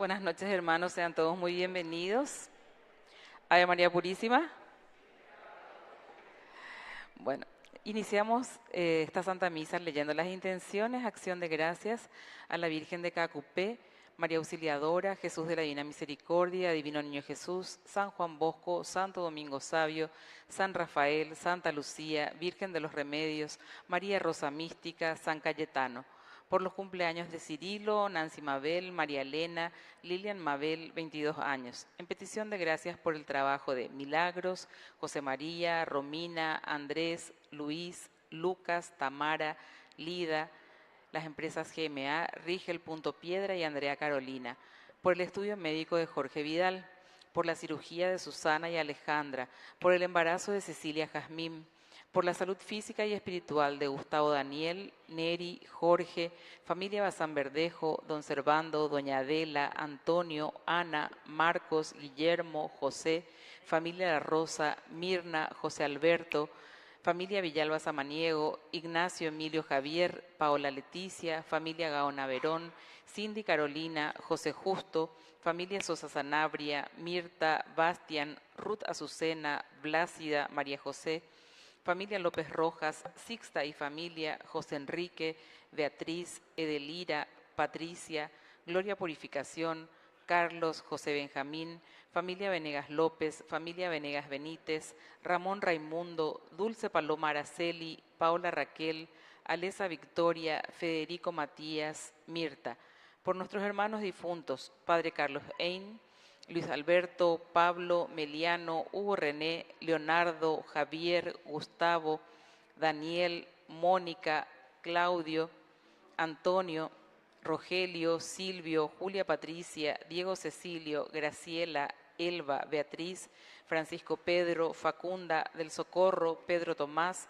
Buenas noches, hermanos, sean todos muy bienvenidos. Ave María Purísima. Bueno, iniciamos esta Santa Misa leyendo las intenciones, acción de gracias a la Virgen de Cacupé, María Auxiliadora, Jesús de la Divina Misericordia, Divino Niño Jesús, San Juan Bosco, Santo Domingo Sabio, San Rafael, Santa Lucía, Virgen de los Remedios, María Rosa Mística, San Cayetano. Por los cumpleaños de Cirilo, Nancy Mabel, María Elena, Lilian Mabel, 22 años. En petición de gracias por el trabajo de Milagros, José María, Romina, Andrés, Luis, Lucas, Tamara, Lida, las empresas GMA, Rigel, Punto Piedra y Andrea Carolina. Por el estudio médico de Jorge Vidal. Por la cirugía de Susana y Alejandra. Por el embarazo de Cecilia Jazmín. Por la salud física y espiritual de Gustavo Daniel, Neri, Jorge, familia Bazán Verdejo, don Servando, doña Adela, Antonio, Ana, Marcos, Guillermo, José, familia La Rosa, Mirna, José Alberto, familia Villalba Samaniego, Ignacio Emilio Javier, Paola Leticia, familia Gaona Verón, Cindy Carolina, José Justo, familia Sosa Sanabria, Mirta, Bastian, Ruth Azucena, Blácida, María José, familia López Rojas, Sixta y familia, José Enrique, Beatriz, Edelira, Patricia, Gloria Purificación, Carlos, José Benjamín, familia Venegas López, familia Venegas Benítez, Ramón Raimundo, Dulce Paloma Araceli, Paula Raquel, Alesa Victoria, Federico Matías, Mirta. Por nuestros hermanos difuntos, Padre Carlos Ein, Luis Alberto, Pablo, Meliano, Hugo René, Leonardo, Javier, Gustavo, Daniel, Mónica, Claudio, Antonio, Rogelio, Silvio, Julia Patricia, Diego Cecilio, Graciela, Elba, Beatriz, Francisco Pedro, Facunda, del Socorro, Pedro Tomás,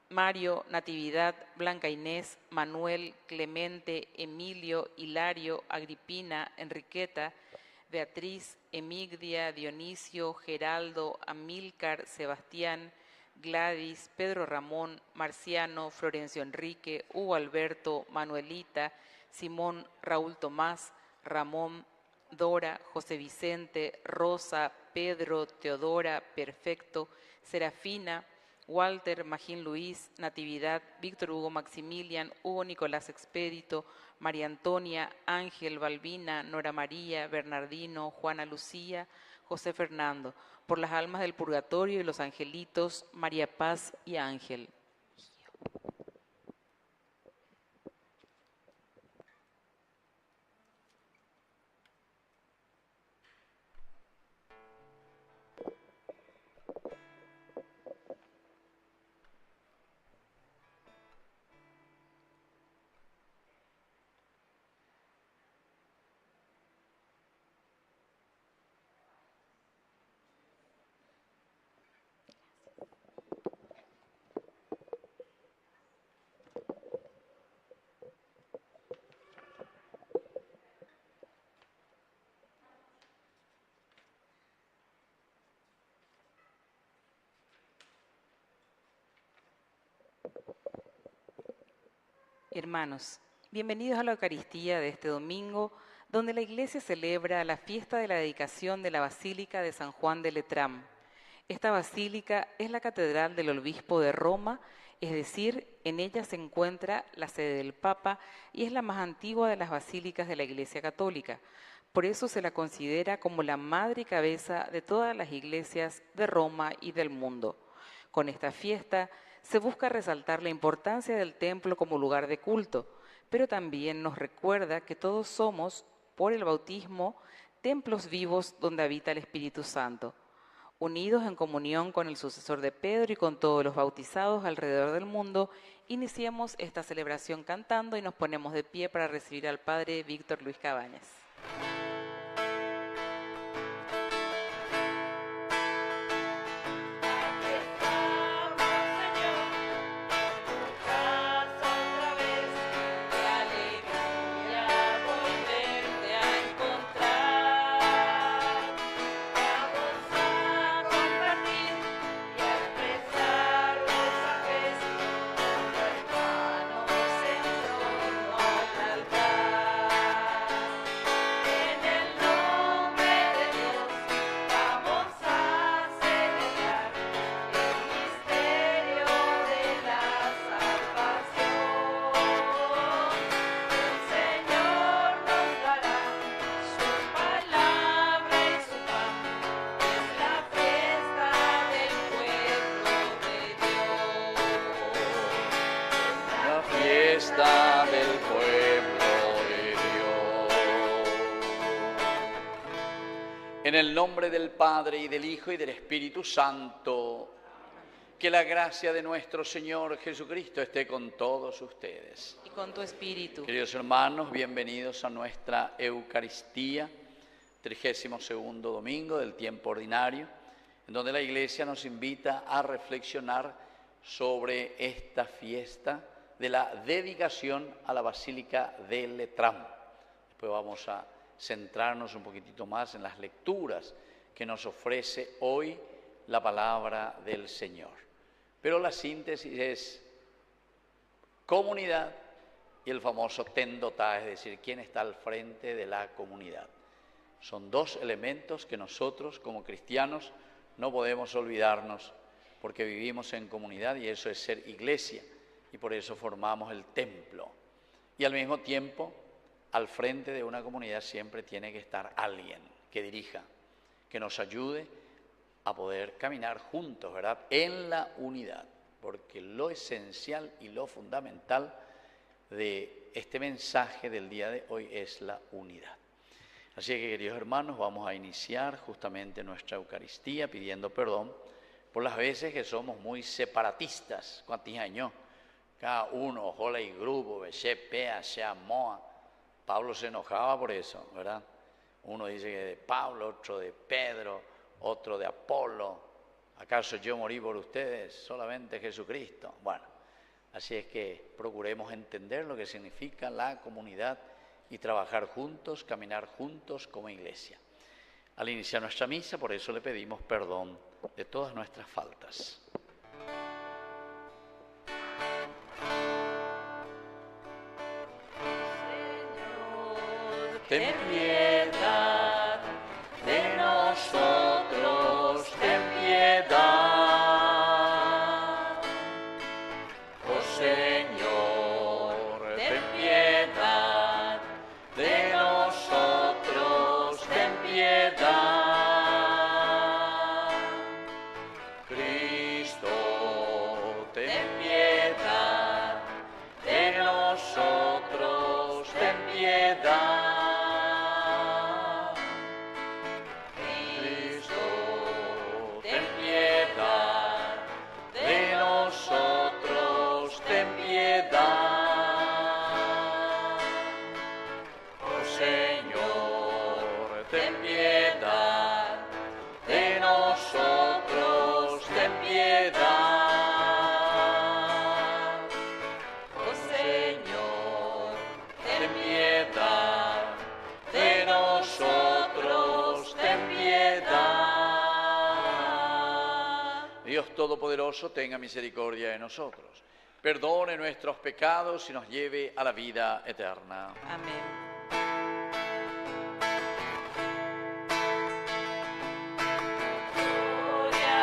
Mario, Natividad, Blanca Inés, Manuel, Clemente, Emilio, Hilario, Agripina, Enriqueta, Beatriz, Emigdia, Dionisio, Geraldo, Amílcar, Sebastián, Gladys, Pedro Ramón, Marciano, Florencio Enrique, Hugo Alberto, Manuelita, Simón, Raúl Tomás, Ramón, Dora, José Vicente, Rosa, Pedro, Teodora, Perfecto, Serafina, Walter, Magín Luis, Natividad, Víctor Hugo Maximilian, Hugo Nicolás Expedito, María Antonia, Ángel, Balbina, Nora María, Bernardino, Juana Lucía, José Fernando, por las almas del purgatorio y los angelitos, María Paz y Ángel. Hermanos, bienvenidos a la Eucaristía de este domingo, donde la Iglesia celebra la fiesta de la dedicación de la Basílica de San Juan de Letrán. Esta basílica es la catedral del obispo de Roma, es decir, en ella se encuentra la sede del Papa y es la más antigua de las basílicas de la Iglesia Católica. Por eso se la considera como la madre y cabeza de todas las iglesias de Roma y del mundo. Con esta fiesta se busca resaltar la importancia del templo como lugar de culto, pero también nos recuerda que todos somos, por el bautismo, templos vivos donde habita el Espíritu Santo. Unidos en comunión con el sucesor de Pedro y con todos los bautizados alrededor del mundo, iniciamos esta celebración cantando y nos ponemos de pie para recibir al Padre Víctor Luis Cabañas. Hermanos en torno al altar. el nombre del Padre, y del Hijo, y del Espíritu Santo. Que la gracia de nuestro Señor Jesucristo esté con todos ustedes. Y con tu espíritu. Queridos hermanos, bienvenidos a nuestra Eucaristía, 32º domingo del tiempo ordinario, en donde la Iglesia nos invita a reflexionar sobre esta fiesta de la dedicación a la Basílica de Letrán. Después vamos a centrarnos un poquitito más en las lecturas que nos ofrece hoy la palabra del Señor. Pero la síntesis es comunidad y el famoso tendotá, es decir, quién está al frente de la comunidad. Son dos elementos que nosotros como cristianos no podemos olvidarnos, porque vivimos en comunidad y eso es ser iglesia, y por eso formamos el templo. Y al mismo tiempo, al frente de una comunidad siempre tiene que estar alguien que dirija, que nos ayude a poder caminar juntos, ¿verdad?, en la unidad, porque lo esencial y lo fundamental de este mensaje del día de hoy es la unidad. Así que, queridos hermanos, vamos a iniciar justamente nuestra Eucaristía pidiendo perdón por las veces que somos muy separatistas. ¿Cuántos años? Cada uno, jola y grupo, pea, sea moa. Pablo se enojaba por eso, ¿verdad? Uno dice que de Pablo, otro de Pedro, otro de Apolo. ¿Acaso yo morí por ustedes? Solamente Jesucristo. Bueno, así es que procuremos entender lo que significa la comunidad y trabajar juntos, caminar juntos como iglesia. Al iniciar nuestra misa, por eso le pedimos perdón de todas nuestras faltas. Señor, ten piedad de nosotros, ten piedad. Oh Señor, ten piedad de nosotros, ten piedad. Cristo, ten piedad de nosotros, ten piedad. Dios Todopoderoso, tenga misericordia de nosotros, perdone nuestros pecados y nos lleve a la vida eterna. Amén. Gloria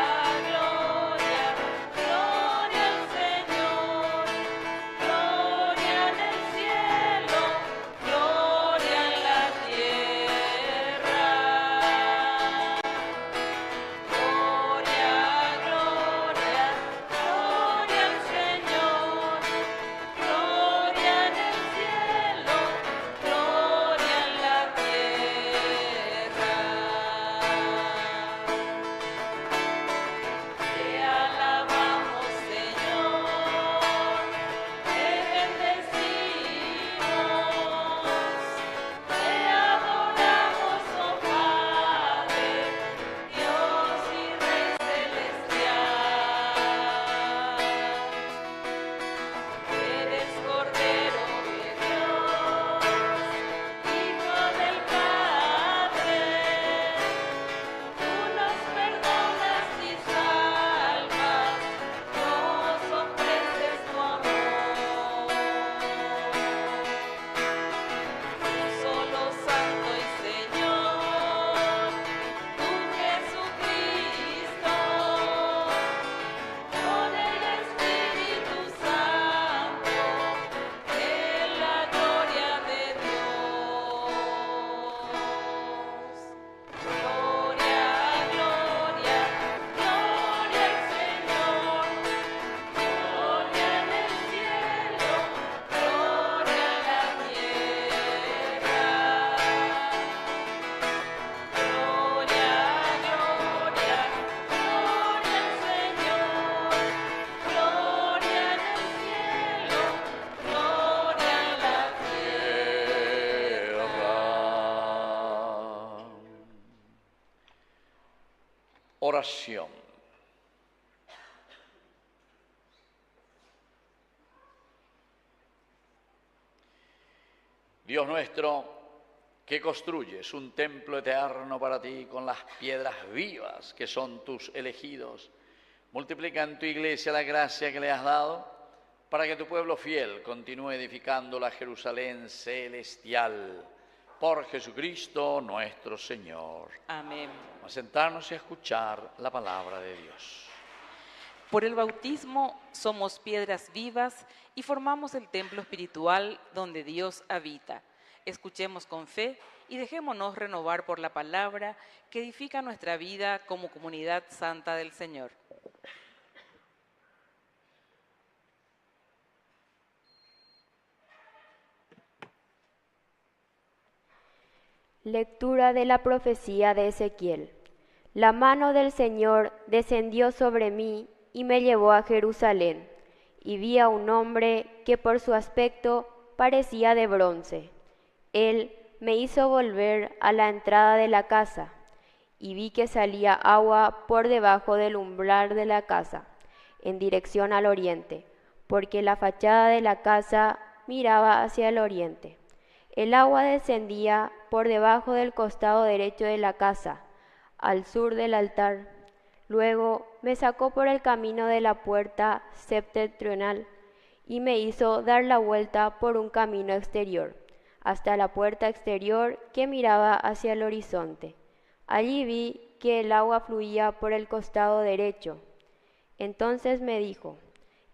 Oración. Dios nuestro, que construyes un templo eterno para ti con las piedras vivas que son tus elegidos, multiplica en tu iglesia la gracia que le has dado para que tu pueblo fiel continúe edificando la Jerusalén celestial. Por Jesucristo nuestro Señor. Amén. Vamos a sentarnos y a escuchar la palabra de Dios. Por el bautismo somos piedras vivas y formamos el templo espiritual donde Dios habita. Escuchemos con fe y dejémonos renovar por la palabra que edifica nuestra vida como comunidad santa del Señor. Lectura de la profecía de Ezequiel. La mano del Señor descendió sobre mí y me llevó a Jerusalén, y vi a un hombre que por su aspecto parecía de bronce. Él me hizo volver a la entrada de la casa, y vi que salía agua por debajo del umbral de la casa, en dirección al oriente, porque la fachada de la casa miraba hacia el oriente. El agua descendía por debajo del costado derecho de la casa, al sur del altar. Luego me sacó por el camino de la puerta septentrional y me hizo dar la vuelta por un camino exterior, hasta la puerta exterior que miraba hacia el horizonte. Allí vi que el agua fluía por el costado derecho. Entonces me dijo: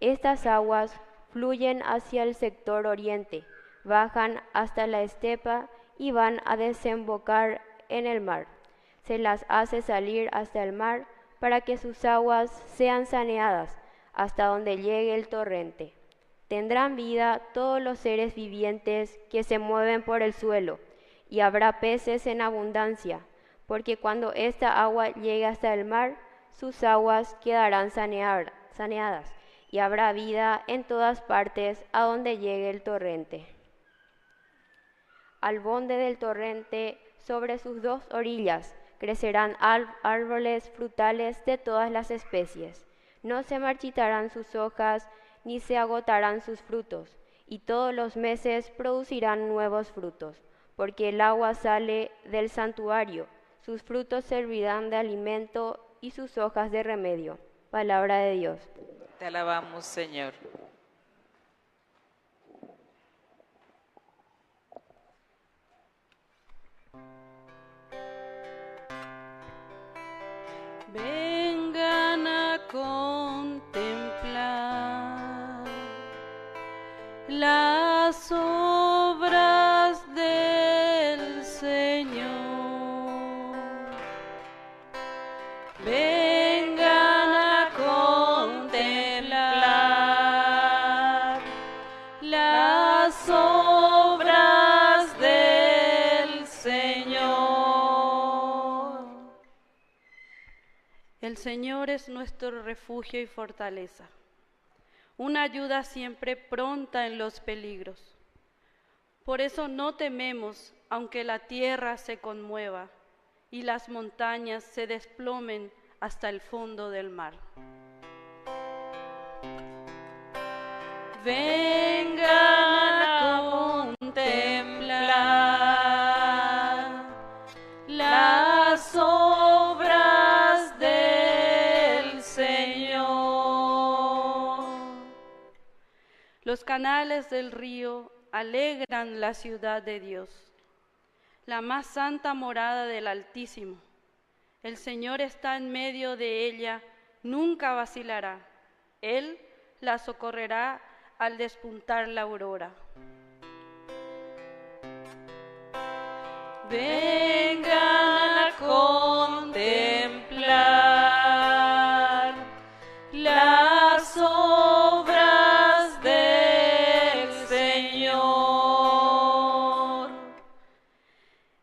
estas aguas fluyen hacia el sector oriente, bajan hasta la estepa y van a desembocar en el mar. Se las hace salir hasta el mar para que sus aguas sean saneadas hasta donde llegue el torrente. Tendrán vida todos los seres vivientes que se mueven por el suelo, y habrá peces en abundancia, porque cuando esta agua llegue hasta el mar, sus aguas quedarán saneadas, y habrá vida en todas partes a donde llegue el torrente. Al bonde del torrente, sobre sus dos orillas, crecerán árboles frutales de todas las especies. No se marchitarán sus hojas, ni se agotarán sus frutos, y todos los meses producirán nuevos frutos, porque el agua sale del santuario, sus frutos servirán de alimento y sus hojas de remedio. Palabra de Dios. Te alabamos, Señor. Vengan a contemplar las obras del Señor. Vengan a contemplar las obras del Señor. El Señor es nuestro refugio y fortaleza, una ayuda siempre pronta en los peligros. Por eso no tememos, aunque la tierra se conmueva y las montañas se desplomen hasta el fondo del mar. Vengan a contemplar las obras del Señor. Los canales del río alegran la ciudad de Dios, la más santa morada del Altísimo. El Señor está en medio de ella, nunca vacilará. Él la socorrerá al despuntar la aurora. Vengan a contemplar las obras del Señor.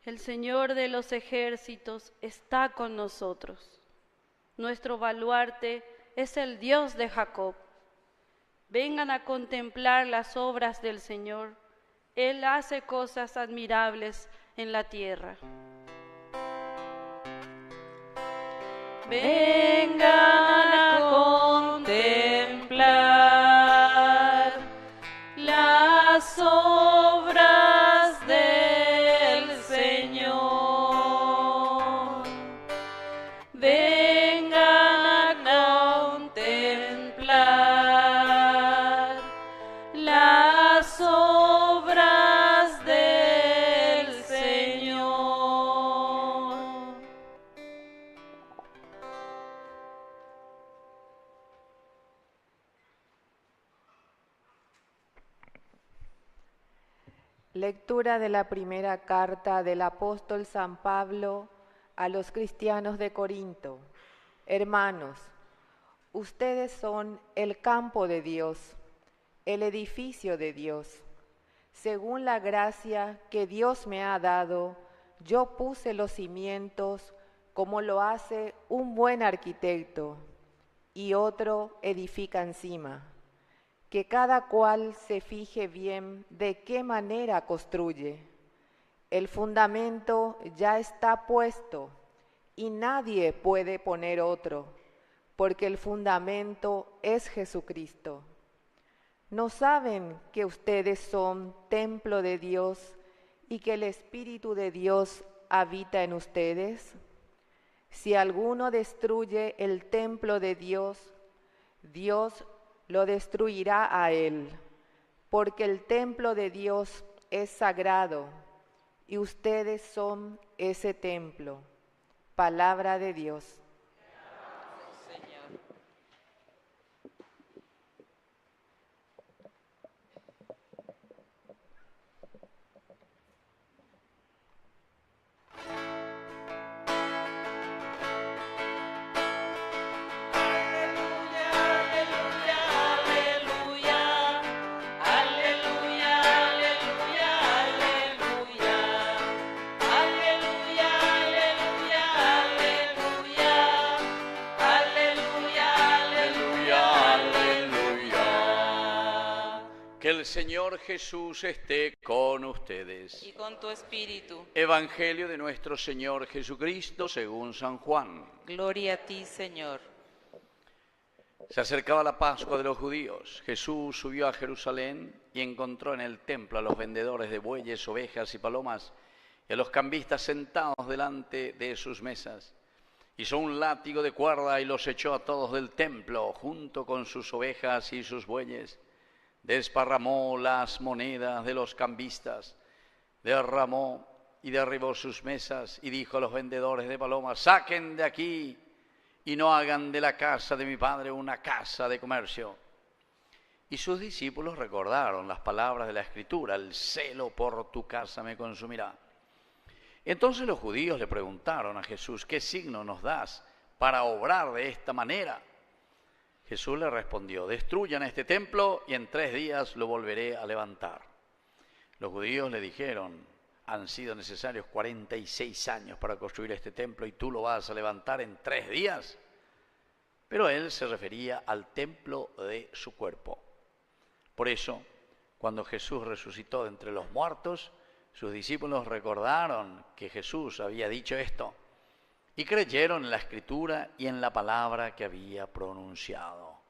El Señor de los ejércitos está con nosotros. Nuestro baluarte es el Dios de Jacob. Vengan a contemplar las obras del Señor. Él hace cosas admirables en la tierra. vengan a contemplar las obras del Señor. Vengan a contemplar las obras del Señor. Lectura de la primera carta del apóstol San Pablo a los cristianos de Corinto. Hermanos, ustedes son el campo de Dios, el edificio de Dios. Según la gracia que Dios me ha dado, yo puse los cimientos como lo hace un buen arquitecto, y otro edifica encima. Que cada cual se fije bien de qué manera construye. El fundamento ya está puesto y nadie puede poner otro, porque el fundamento es Jesucristo. ¿No saben que ustedes son templo de Dios y que el Espíritu de Dios habita en ustedes? Si alguno destruye el templo de Dios, Dios lo destruirá a él, porque el templo de Dios es sagrado y ustedes son ese templo. Palabra de Dios. Que el Señor Jesús esté con ustedes. Y con tu espíritu. Evangelio de nuestro Señor Jesucristo según San Juan. Gloria a ti, Señor. Se acercaba la Pascua de los judíos. Jesús subió a Jerusalén y encontró en el templo a los vendedores de bueyes, ovejas y palomas y a los cambistas sentados delante de sus mesas. Hizo un látigo de cuerda y los echó a todos del templo junto con sus ovejas y sus bueyes. Desparramó las monedas de los cambistas, derramó y derribó sus mesas y dijo a los vendedores de palomas: saquen de aquí y no hagan de la casa de mi padre una casa de comercio. Y sus discípulos recordaron las palabras de la Escritura: el celo por tu casa me consumirá. Entonces los judíos le preguntaron a Jesús: ¿qué signo nos das para obrar de esta manera? Jesús le respondió: destruyan este templo y en 3 días lo volveré a levantar. Los judíos le dijeron: han sido necesarios 46 años para construir este templo y tú lo vas a levantar en 3 días. Pero él se refería al templo de su cuerpo. Por eso, cuando Jesús resucitó de entre los muertos, sus discípulos recordaron que Jesús había dicho esto y creyeron en la Escritura y en la palabra que había pronunciado.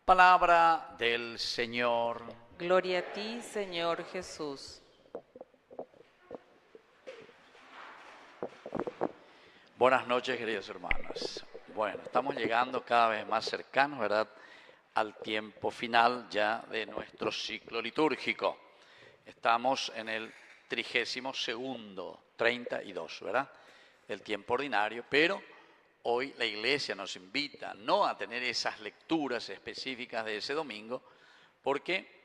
Palabra del Señor. Gloria a ti, Señor Jesús. Buenas noches, queridos hermanos. Bueno, estamos llegando cada vez más cercanos, ¿verdad?, al tiempo final ya de nuestro ciclo litúrgico. Estamos en el 32º, 32, ¿verdad?, del tiempo ordinario, pero hoy la Iglesia nos invita no a tener esas lecturas específicas de ese domingo, porque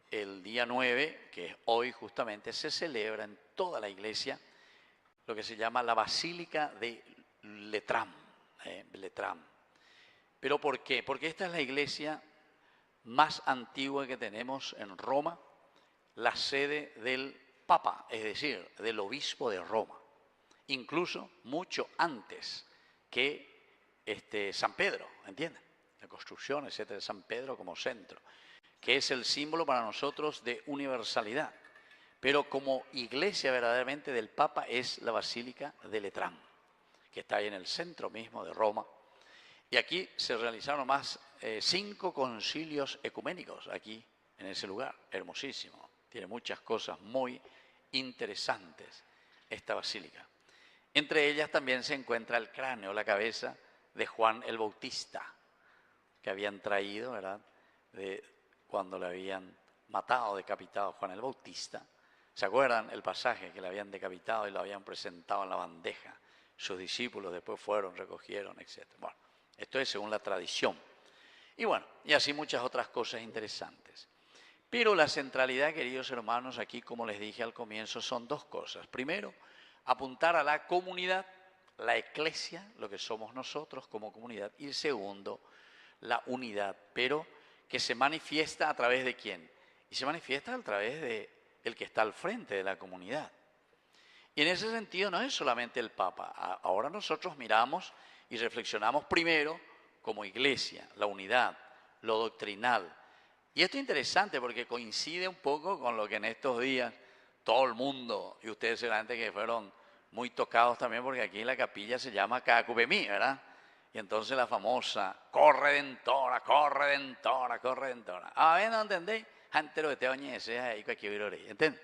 el día 9, que es hoy justamente, se celebra en toda la Iglesia lo que se llama la Basílica de Letrán. ¿Pero por qué? Porque esta es la iglesia más antigua que tenemos en Roma, la sede del Papa, es decir, del obispo de Roma. Incluso mucho antes que San Pedro, ¿entienden? La construcción, etcétera, de San Pedro como centro, que es el símbolo para nosotros de universalidad. Pero como iglesia verdaderamente del Papa es la Basílica de Letrán, que está ahí en el centro mismo de Roma. Y aquí se realizaron más 5 concilios ecuménicos aquí en ese lugar, hermosísimo. Tiene muchas cosas muy interesantes esta basílica. Entre ellas también se encuentra el cráneo, la cabeza de Juan el Bautista, que habían traído, ¿verdad?, de cuando le habían matado, decapitado a Juan el Bautista. ¿Se acuerdan el pasaje que le habían decapitado y lo habían presentado en la bandeja? Sus discípulos después fueron, recogieron, etc. Bueno, esto es según la tradición. Y bueno, y así muchas otras cosas interesantes. Pero la centralidad, queridos hermanos, aquí, como les dije al comienzo, son 2 cosas. Primero, apuntar a la comunidad, la eclesia, lo que somos nosotros como comunidad. Y segundo, la unidad, pero que se manifiesta a través de ¿quién? Y se manifiesta a través de el que está al frente de la comunidad. Y en ese sentido no es solamente el Papa. Ahora nosotros miramos y reflexionamos primero como iglesia, la unidad, lo doctrinal. Y esto es interesante porque coincide un poco con lo que en estos días todo el mundo, y ustedes seguramente que fueron muy tocados también, porque aquí la capilla se llama Cacupemí, ¿verdad? Y entonces la famosa corredentora, corredentora, corredentora. A ver, ¿no entendéis? Antes lo que te oñese ahí cualquier virore, ¿entiendes?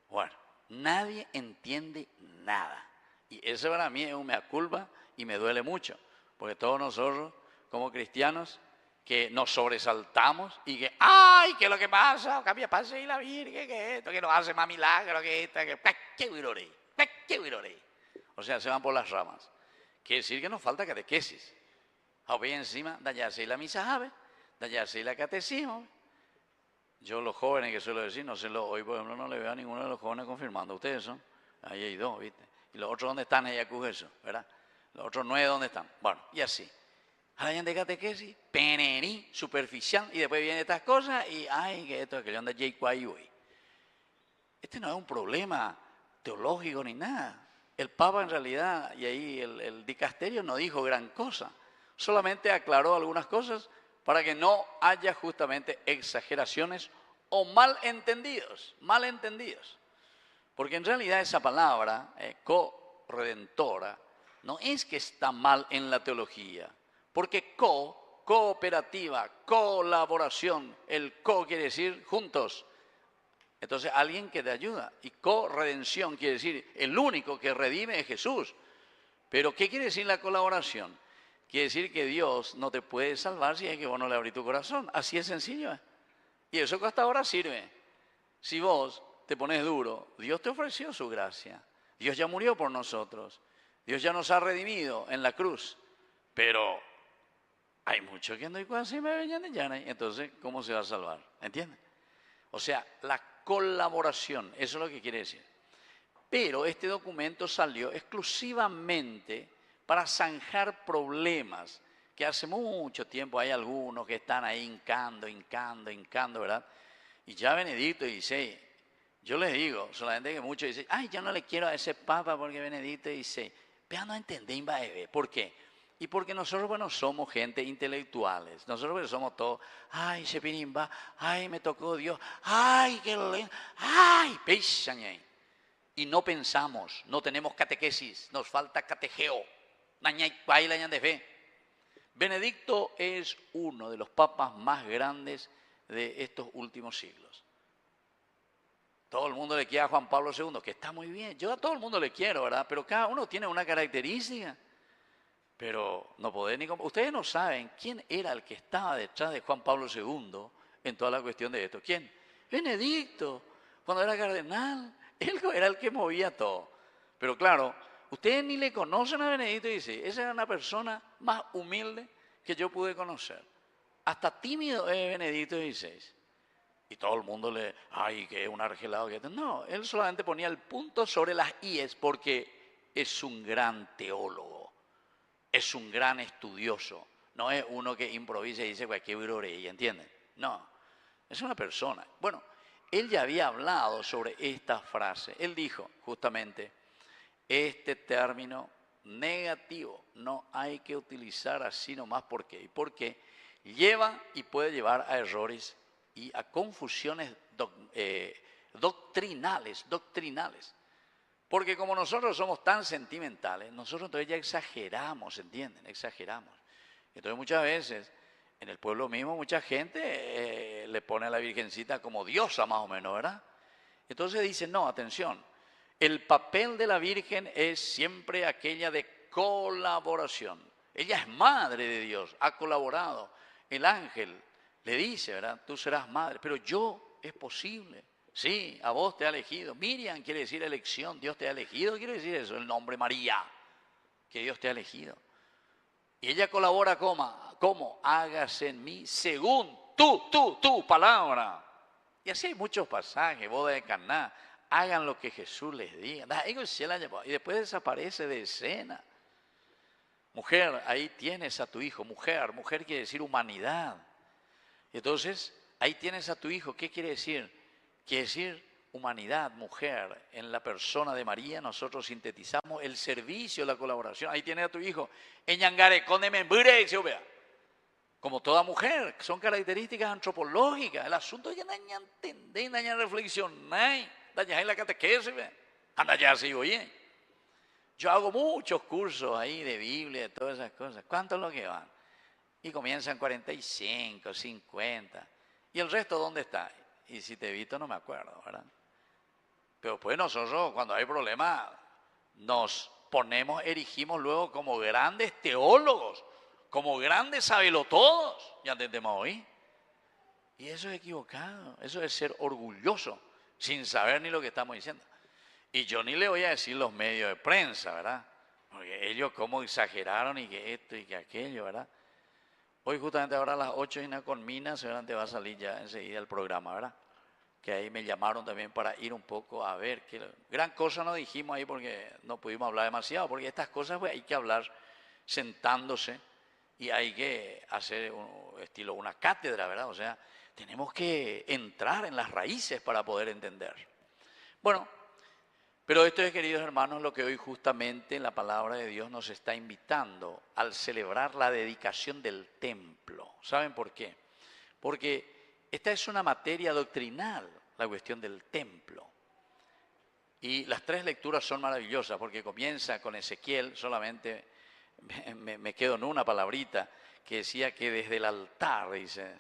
Bueno, nadie entiende nada. Y eso para mí es un mea culpa y me duele mucho, porque todos nosotros como cristianos que nos sobresaltamos y que, ¡ay! ¿Qué es lo que pasa? Cambia pase y la Virgen, que esto, que no hace más milagro, que esto, que qué virore, qué virore. O sea, se van por las ramas. Quiere decir que nos falta catequesis. O bien encima, dañarse la misa ave, dañarse la catecismo. Yo los jóvenes que suelo decir, no sé, hoy por ejemplo no le veo a ninguno de los jóvenes confirmando. Ustedes son, ahí hay 2, ¿viste? Y los otros, ¿dónde están? Ahí acuge eso, ¿verdad? Los otros 9, ¿dónde están? Bueno, y así. Hablan de catequesis, penerí, superficial, y después vienen estas cosas, y ay, que esto, que yo ando hoy. Este no es un problema teológico ni nada. El Papa en realidad, y ahí el dicasterio no dijo gran cosa, solamente aclaró algunas cosas para que no haya justamente exageraciones o malentendidos. Porque en realidad esa palabra, corredentora, no es que está mal en la teología, porque cooperativa, colaboración, el quiere decir juntos. Entonces, alguien que te ayuda. Y corredención quiere decir, el único que redime es Jesús. Pero, ¿qué quiere decir la colaboración? Quiere decir que Dios no te puede salvar si es que vos no le abrís tu corazón. Así es sencillo. Y eso que hasta ahora sirve. Si vos te pones duro, Dios te ofreció su gracia. Dios ya murió por nosotros. Dios ya nos ha redimido en la cruz. Pero hay muchos que no hay cosas y me venían de llana. Entonces, ¿cómo se va a salvar? ¿Entiendes? O sea, la colaboración, eso es lo que quiere decir. Pero este documento salió exclusivamente para zanjar problemas que hace mucho tiempo hay algunos que están ahí hincando, ¿verdad? Y ya Benedicto XVI, yo les digo, solamente que muchos dicen, ay, yo no le quiero a ese Papa porque Benedicto XVI, pero no entendéis, ¿por qué? Y porque nosotros, bueno, somos gente intelectuales. Nosotros, bueno, somos todos, ay, Shepirimba, ay, me tocó Dios, ay, qué lindo, ay, peisañe. Y no pensamos, no tenemos catequesis, nos falta catejeo. De fe. Benedicto es uno de los papas más grandes de estos últimos siglos. Todo el mundo le quiere a Juan Pablo II, que está muy bien. Yo a todo el mundo le quiero, ¿verdad? Pero cada uno tiene una característica. Pero no podés ni... Ustedes no saben quién era el que estaba detrás de Juan Pablo II en toda la cuestión de esto. ¿Quién? Benedicto. Cuando era cardenal, él era el que movía todo. Pero claro, ustedes ni le conocen a Benedicto XVI. Esa era una persona más humilde que yo pude conocer. Hasta tímido es Benedicto XVI. Y todo el mundo ay, que es un argelado. No, él solamente ponía el punto sobre las íes porque es un gran teólogo. Es un gran estudioso, no es uno que improvisa y dice cualquier virorey, ¿entienden? No, es una persona. Bueno, él ya había hablado sobre esta frase. Él dijo justamente, este término negativo no hay que utilizar así nomás. ¿Por qué? Porque lleva y puede llevar a errores y a confusiones doctrinales. Porque como nosotros somos tan sentimentales, nosotros entonces ya exageramos, ¿entienden? Exageramos. Entonces muchas veces, en el pueblo mismo, mucha gente le pone a la Virgencita como diosa más o menos, ¿verdad? Entonces dicen, no, atención, el papel de la Virgen es siempre aquella de colaboración. Ella es madre de Dios, ha colaborado. El ángel le dice, ¿verdad? Tú serás madre, pero yo es posible. Sí, a vos te ha elegido. Miriam quiere decir elección, Dios te ha elegido, quiere decir eso, el nombre María, que Dios te ha elegido. Y ella colabora como hágase en mí según tu palabra. Y así hay muchos pasajes, boda de Caná, hagan lo que Jesús les diga. Y después desaparece de escena. Mujer, ahí tienes a tu hijo. Mujer quiere decir humanidad. Entonces, ahí tienes a tu hijo. ¿Qué quiere decir? Quiere decir humanidad, mujer. En la persona de María nosotros sintetizamos el servicio, la colaboración. Ahí tienes a tu hijo. Como toda mujer, son características antropológicas. El asunto es que no entender, no reflexionar, no la catequesis, anda ya así, oye. Yo hago muchos cursos ahí de Biblia, de todas esas cosas. ¿Cuánto es lo que van? Y comienzan 45, 50. ¿Y el resto dónde está? Y si te evito no me acuerdo, ¿verdad? Pero pues nosotros cuando hay problemas nos erigimos luego como grandes teólogos, como grandes sabelotodos. Ya entendemos hoy. Y eso es equivocado, eso es ser orgulloso, sin saber ni lo que estamos diciendo. Y yo ni le voy a decir los medios de prensa, ¿verdad? Porque ellos cómo exageraron y que esto y que aquello, ¿verdad? Hoy justamente ahora a las 8 y una con Mina, seguramente va a salir ya enseguida el programa, ¿verdad? Que ahí me llamaron también para ir un poco a ver. Gran cosa no dijimos ahí porque no pudimos hablar demasiado, porque estas cosas pues, hay que hablar sentándose y hay que hacer estilo una cátedra, ¿verdad? O sea, tenemos que entrar en las raíces para poder entender. Bueno, pero esto es, queridos hermanos, lo que hoy justamente la palabra de Dios nos está invitando al celebrar la dedicación del templo. ¿Saben por qué? Porque esta es una materia doctrinal, la cuestión del templo. Y las tres lecturas son maravillosas porque comienza con Ezequiel, solamente me quedo en una palabrita, que decía que desde el altar, dice,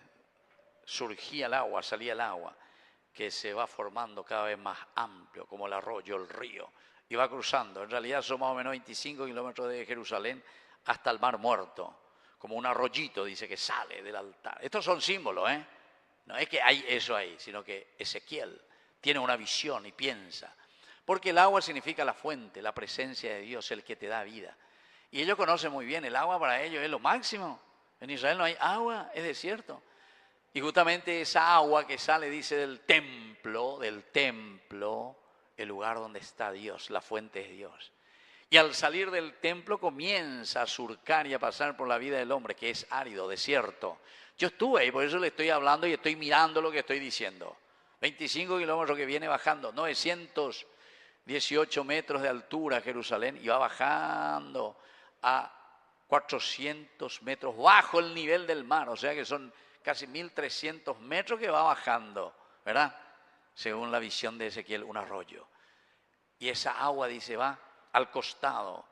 surgía el agua, salía el agua, que se va formando cada vez más amplio, como el arroyo, el río, y va cruzando. En realidad son más o menos 25 kilómetros de Jerusalén hasta el Mar Muerto, como un arroyito, dice, que sale del altar. Estos son símbolos, ¿eh? No es que hay eso ahí, sino que Ezequiel tiene una visión y piensa. Porque el agua significa la fuente, la presencia de Dios, el que te da vida. Y ellos conocen muy bien, el agua para ellos es lo máximo. En Israel no hay agua, es desierto. Y justamente esa agua que sale, dice, del templo, el lugar donde está Dios, la fuente es Dios. Y al salir del templo comienza a surcar y a pasar por la vida del hombre, que es árido, desierto. Yo estuve ahí, por eso le estoy hablando y estoy mirando lo que estoy diciendo. 25 kilómetros que viene bajando, 918 metros de altura Jerusalén, y va bajando a 400 metros bajo el nivel del mar, o sea que son casi 1.300 metros que va bajando, ¿verdad? Según la visión de Ezequiel, un arroyo. Y esa agua, dice, va al costado,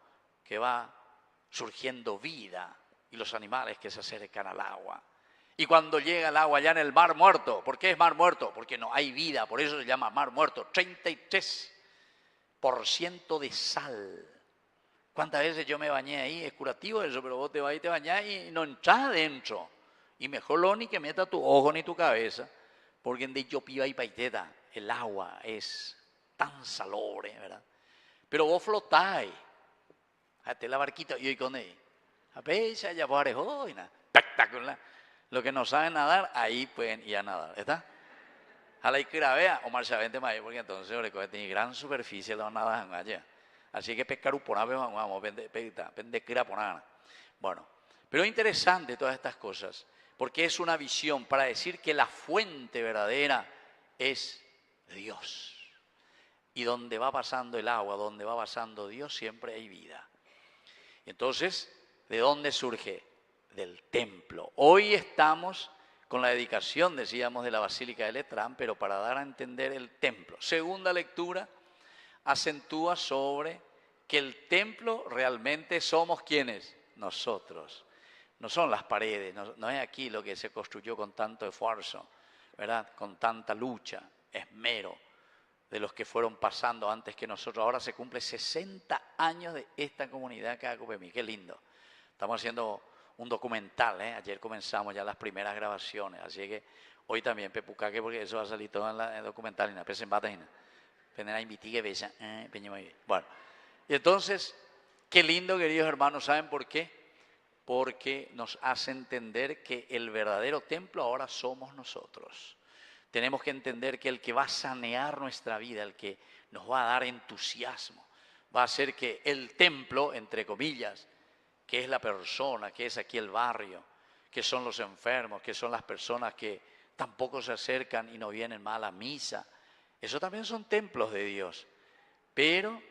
que va surgiendo vida, y los animales que se acercan al agua. Y cuando llega el agua ya en el Mar Muerto, ¿por qué es Mar Muerto? Porque no hay vida, por eso se llama Mar Muerto, 33% de sal. ¿Cuántas veces yo me bañé ahí? Es curativo eso, pero vos te vas y te bañás y no entras adentro. Y mejor lo ni que meta tu ojo ni tu cabeza, porque en de Yopiba y Paiteta el agua es tan salobre, ¿verdad? Pero vos flotáis, hasta la barquita y hoy con él, a veces ya parejo, espectacular. Los que no saben nadar, ahí pueden ir a nadar, ¿está? A la vea o marcha 20 más, porque entonces tiene gran superficie, la nada allá. Así que pescar por vamos, pendequera por nada. Bueno, pero es interesante todas estas cosas, porque es una visión para decir que la fuente verdadera es Dios. Y donde va pasando el agua, donde va pasando Dios, siempre hay vida. Entonces, ¿de dónde surge? Del templo. Hoy estamos con la dedicación, decíamos, de la Basílica de Letrán, pero para dar a entender el templo. Segunda lectura, acentúa sobre que el templo realmente somos quienes, nosotros. No son las paredes, no es aquí lo que se construyó con tanto esfuerzo, ¿verdad? Con tanta lucha, esmero de los que fueron pasando antes que nosotros. Ahora se cumple 60 años de esta comunidad Cacupemí, qué lindo. Estamos haciendo un documental, ayer comenzamos ya las primeras grabaciones, así que hoy también Pepucaque, porque eso va a salir todo en el documental, y bueno, y entonces, qué lindo, queridos hermanos, ¿saben por qué? Porque nos hace entender que el verdadero templo ahora somos nosotros. Tenemos que entender que el que va a sanear nuestra vida, el que nos va a dar entusiasmo, va a hacer que el templo, entre comillas, que es la persona, que es aquí el barrio, que son los enfermos, que son las personas que tampoco se acercan y no vienen más a la misa, eso también son templos de Dios, pero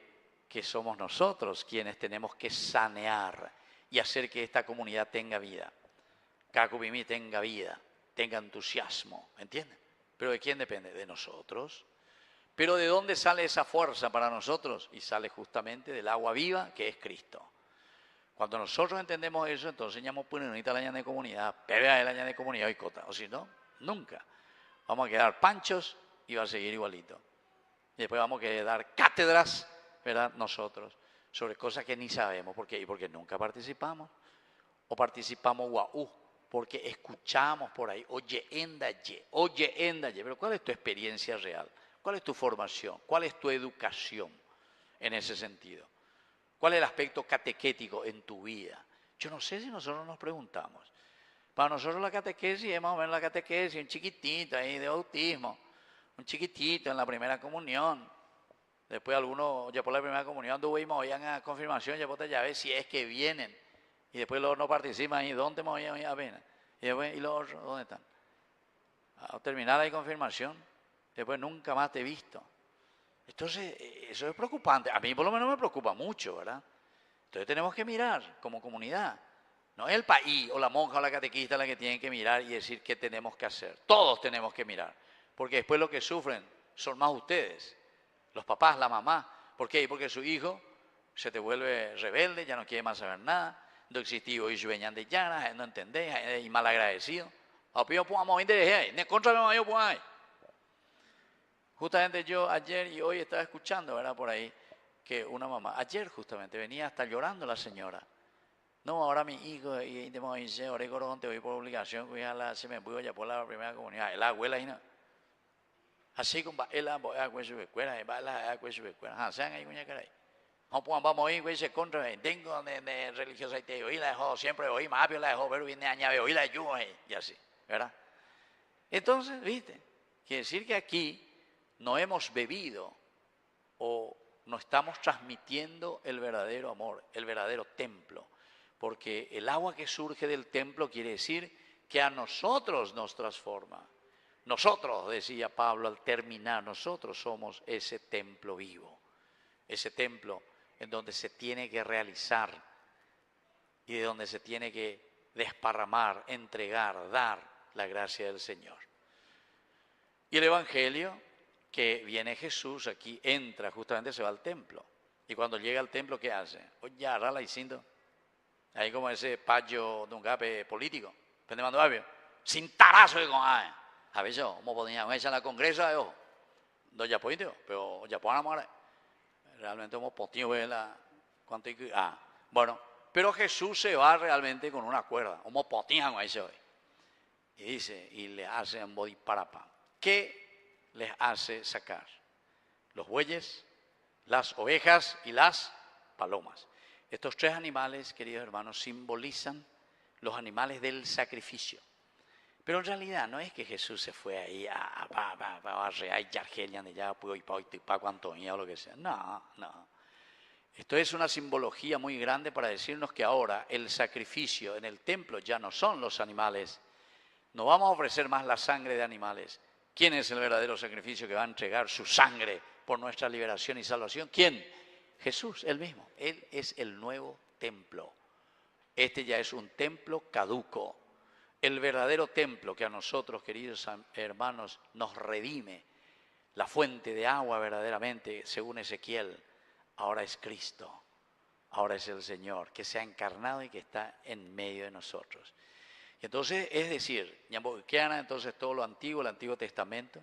que somos nosotros quienes tenemos que sanear y hacer que esta comunidad tenga vida, Cacupemí tenga vida, tenga entusiasmo, ¿entienden? ¿Pero de quién depende? De nosotros. ¿Pero de dónde sale esa fuerza para nosotros? Y sale justamente del agua viva que es Cristo. Cuando nosotros entendemos eso, entonces ya pues necesita la año de comunidad, pega el año de comunidad y cota, o si no, nunca. Vamos a quedar panchos y va a seguir igualito. Y después vamos a querer dar cátedras, ¿verdad? Nosotros, sobre cosas que ni sabemos. ¿Por qué? Y porque nunca participamos. O participamos guau, porque escuchamos por ahí, oye, endaye. Pero ¿cuál es tu experiencia real? ¿Cuál es tu formación? ¿Cuál es tu educación en ese sentido? ¿Cuál es el aspecto catequético en tu vida? Yo no sé si nosotros nos preguntamos. Para nosotros la catequesis es más o menos la catequesis, un chiquitito ahí de bautismo, un chiquitito en la primera comunión. Después algunos, ya por la primera comunión, vayan a confirmación, ya por ya ves si es que vienen. Y después los no participan, ¿y dónde me voy apenas? Y después, ¿y los otros dónde están? A terminar la confirmación, después nunca más te he visto. Entonces, eso es preocupante. A mí por lo menos me preocupa mucho, ¿verdad? Entonces tenemos que mirar como comunidad. No es el país o la monja o la catequista la que tienen que mirar y decir qué tenemos que hacer. Todos tenemos que mirar. Porque después lo que sufren son más ustedes, los papás, la mamá. ¿Por qué? Porque su hijo se te vuelve rebelde, ya no quiere más saber nada. No existe hoy su veñan de llana, no entendés, y mal agradecido. Justamente yo ayer y hoy estaba escuchando, ¿verdad? Por ahí, que una mamá, ayer justamente venía hasta llorando la señora. No, ahora mi hijo, y te me dice, ahora te voy por obligación, que se me pudo ya por la primera comunidad, la abuela y no. Así como él voy a cuestionar su escuela, va a cuestionar su escuela, sean ahí cuña caray. Vamos a ir, se contra, tengo de religiosa y te oí la dejó, siempre oí, más la dejó, pero viene añade, oí la yugo, y así, ¿verdad? Entonces, viste, quiere decir que aquí no hemos bebido o no estamos transmitiendo el verdadero amor, el verdadero templo. Porque el agua que surge del templo quiere decir que a nosotros nos transforma. Nosotros, decía Pablo al terminar, nosotros somos ese templo vivo. Ese templo en donde se tiene que realizar y de donde se tiene que desparramar, entregar, dar la gracia del Señor. Y el Evangelio, que viene Jesús aquí, entra, justamente se va al templo. Y cuando llega al templo, ¿qué hace? Oye, arrala y cinto. Ahí como ese payo de un gape político. Pendemando abio. Sin tarazo de con a veces, como podía echar la congresa de ojo. No ya político, pero ya por amor. Realmente hemos podido ver la cuánto bueno, pero Jesús se va realmente con una cuerda. Como potían ahí se ve. Y dice, y le hace un body parapa. ¿Qué les hace sacar? Los bueyes, las ovejas y las palomas. Estos tres animales, queridos hermanos, simbolizan los animales del sacrificio. Pero en realidad no es que Jesús se fue ahí a Yargelian de ya, o lo que sea. No. Esto es una simbología muy grande para decirnos que ahora el sacrificio en el templo ya no son los animales. No vamos a ofrecer más la sangre de animales. ¿Quién es el verdadero sacrificio que va a entregar su sangre por nuestra liberación y salvación? ¿Quién? Jesús, Él mismo. Él es el nuevo templo. Este ya es un templo caduco. El verdadero templo que a nosotros, queridos hermanos, nos redime, La fuente de agua verdaderamente, según Ezequiel, ahora es Cristo, ahora es el Señor, que se ha encarnado y que está en medio de nosotros. Y entonces, es decir, quedan entonces todo lo antiguo, el Antiguo Testamento,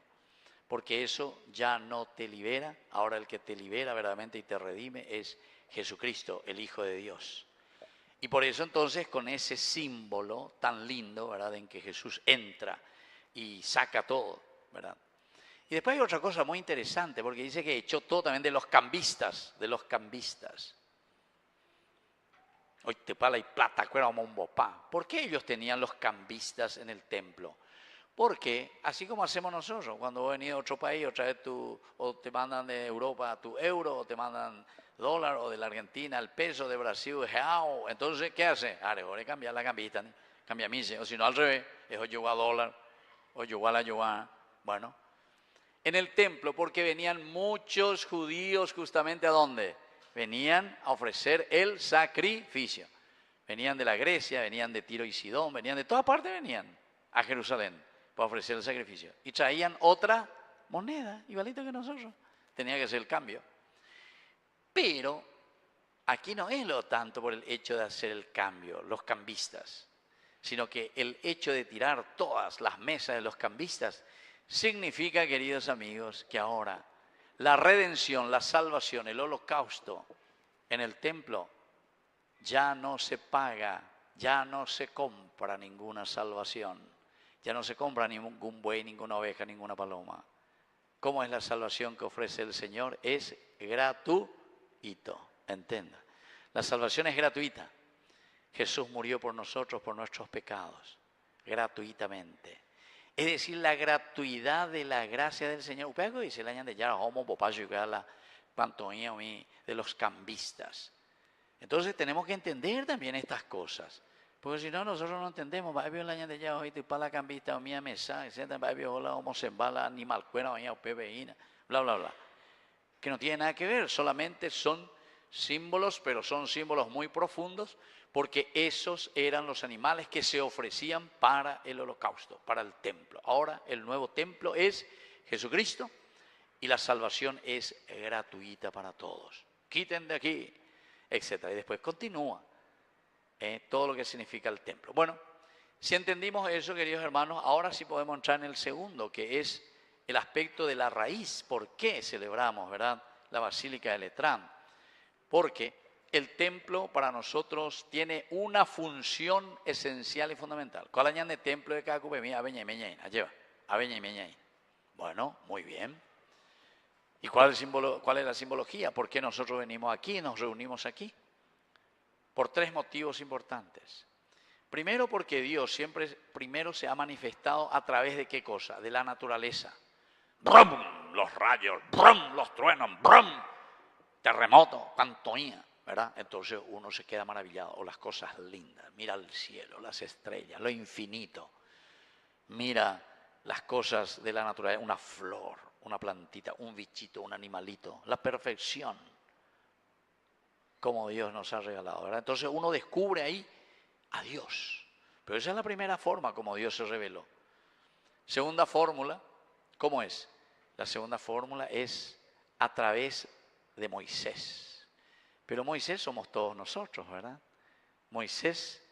porque eso ya no te libera. Ahora el que te libera verdaderamente y te redime es Jesucristo, el Hijo de Dios. Y por eso entonces con ese símbolo tan lindo, ¿verdad?, en que Jesús entra y saca todo, ¿verdad? Y después hay otra cosa muy interesante, porque dice que echó todo también de los cambistas, Hoy te pala y plata, ¿por qué ellos tenían los cambistas en el templo? Porque, así como hacemos nosotros, cuando vos venís a otro país, otra vez o te mandan de Europa tu euro, o te mandan dólar, o de la Argentina el peso, de Brasil el real, entonces, ¿qué hace? Ahora cambiar la cambista, ¿no? Cambia mise, o si no al revés, es o yo a dólar, o yo a la yuan. Bueno, en el templo, porque venían muchos judíos justamente ¿a dónde? Venían a ofrecer el sacrificio. Venían de la Grecia, venían de Tiro y Sidón, venían de toda parte, venían a Jerusalén para ofrecer el sacrificio. Y traían otra moneda, igualito que nosotros. Tenía que ser el cambio. Pero aquí no es lo tanto por el hecho de hacer el cambio, los cambistas, sino que el hecho de tirar todas las mesas de los cambistas significa, queridos amigos, que ahora la redención, la salvación, el holocausto en el templo ya no se paga, ya no se compra ninguna salvación, ya no se compra ningún buey, ninguna oveja, ninguna paloma. ¿Cómo es la salvación que ofrece el Señor? Es gratuito, entienda. La salvación es gratuita. Jesús murió por nosotros, por nuestros pecados, gratuitamente. Es decir, la gratuidad de la gracia del Señor. Ustedes dice el año de ya homo popayo y la pantomima de los cambistas. Entonces tenemos que entender también estas cosas, porque si no nosotros no entendemos. Va a ver el año de ya hoy te para la cambista o mía mesa, etcétera. Va a ver hola homo se embala animal cuera o pebeína, bla bla bla. Que no tiene nada que ver, solamente son símbolos, pero son símbolos muy profundos, porque esos eran los animales que se ofrecían para el holocausto, para el templo. Ahora el nuevo templo es Jesucristo y la salvación es gratuita para todos. Quiten de aquí, etc. Y después continúa todo lo que significa el templo. Bueno, si entendimos eso, queridos hermanos, ahora sí podemos entrar en el segundo, que es el aspecto de la raíz. ¿Por qué celebramos, verdad, la Basílica de Letrán? Porque el templo para nosotros tiene una función esencial y fundamental. ¿Cuál añade templo de cada cupé? Mira, aveña y meñaín, lleva, aveña y meñaín. Bueno, muy bien. ¿Y cuál es la simbología? ¿Por qué nosotros venimos aquí, nos reunimos aquí? Por tres motivos importantes. Primero, porque Dios siempre primero se ha manifestado a través de ¿qué cosa? De la naturaleza. ¡Brum! Los rayos, ¡brum! Los truenos, ¡brum! Terremoto, pantomima, ¿verdad? Entonces uno se queda maravillado. O las cosas lindas, mira el cielo, las estrellas, lo infinito. Mira las cosas de la naturaleza, una flor, una plantita, un bichito, un animalito, la perfección, como Dios nos ha regalado, ¿verdad? Entonces uno descubre ahí a Dios. Pero esa es la primera forma como Dios se reveló. Segunda fórmula, ¿cómo es? La segunda fórmula es a través de Moisés. Pero Moisés somos todos nosotros, ¿verdad? Moisés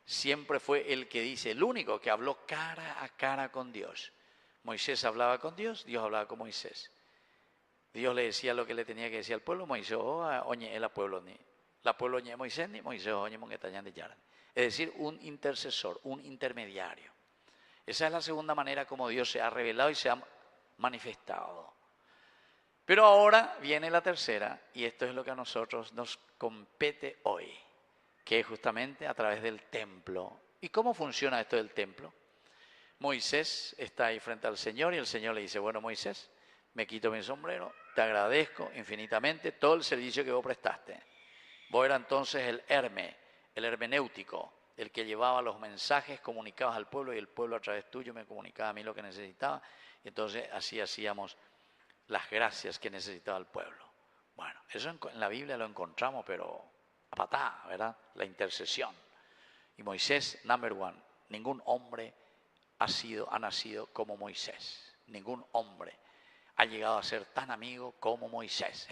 siempre fue el que dice, el único que habló cara a cara con Dios. Moisés hablaba con Dios, Dios hablaba con Moisés. Dios le decía lo que le tenía que decir al pueblo, Moisés oñe el pueblo ni la pueblo oñe Moisés ni Moisés oñe monetañán de yaran. Es decir, un intercesor, un intermediario. Esa es la segunda manera como Dios se ha revelado y se ha manifestado. Pero ahora viene la tercera, y esto es lo que a nosotros nos compete hoy, que es justamente a través del templo. ¿Y cómo funciona esto del templo? Moisés está ahí frente al Señor y el Señor le dice, bueno, Moisés, me quito mi sombrero, te agradezco infinitamente todo el servicio que vos prestaste. Vos eras entonces el hermenéutico, el que llevaba los mensajes comunicados al pueblo y el pueblo a través tuyo me comunicaba a mí lo que necesitaba. Y entonces así hacíamos las gracias que necesitaba el pueblo. Bueno, eso en la Biblia lo encontramos, pero a patada, ¿verdad? La intercesión. Y Moisés, number one, ningún hombre ha nacido como Moisés. Ningún hombre ha llegado a ser tan amigo como Moisés.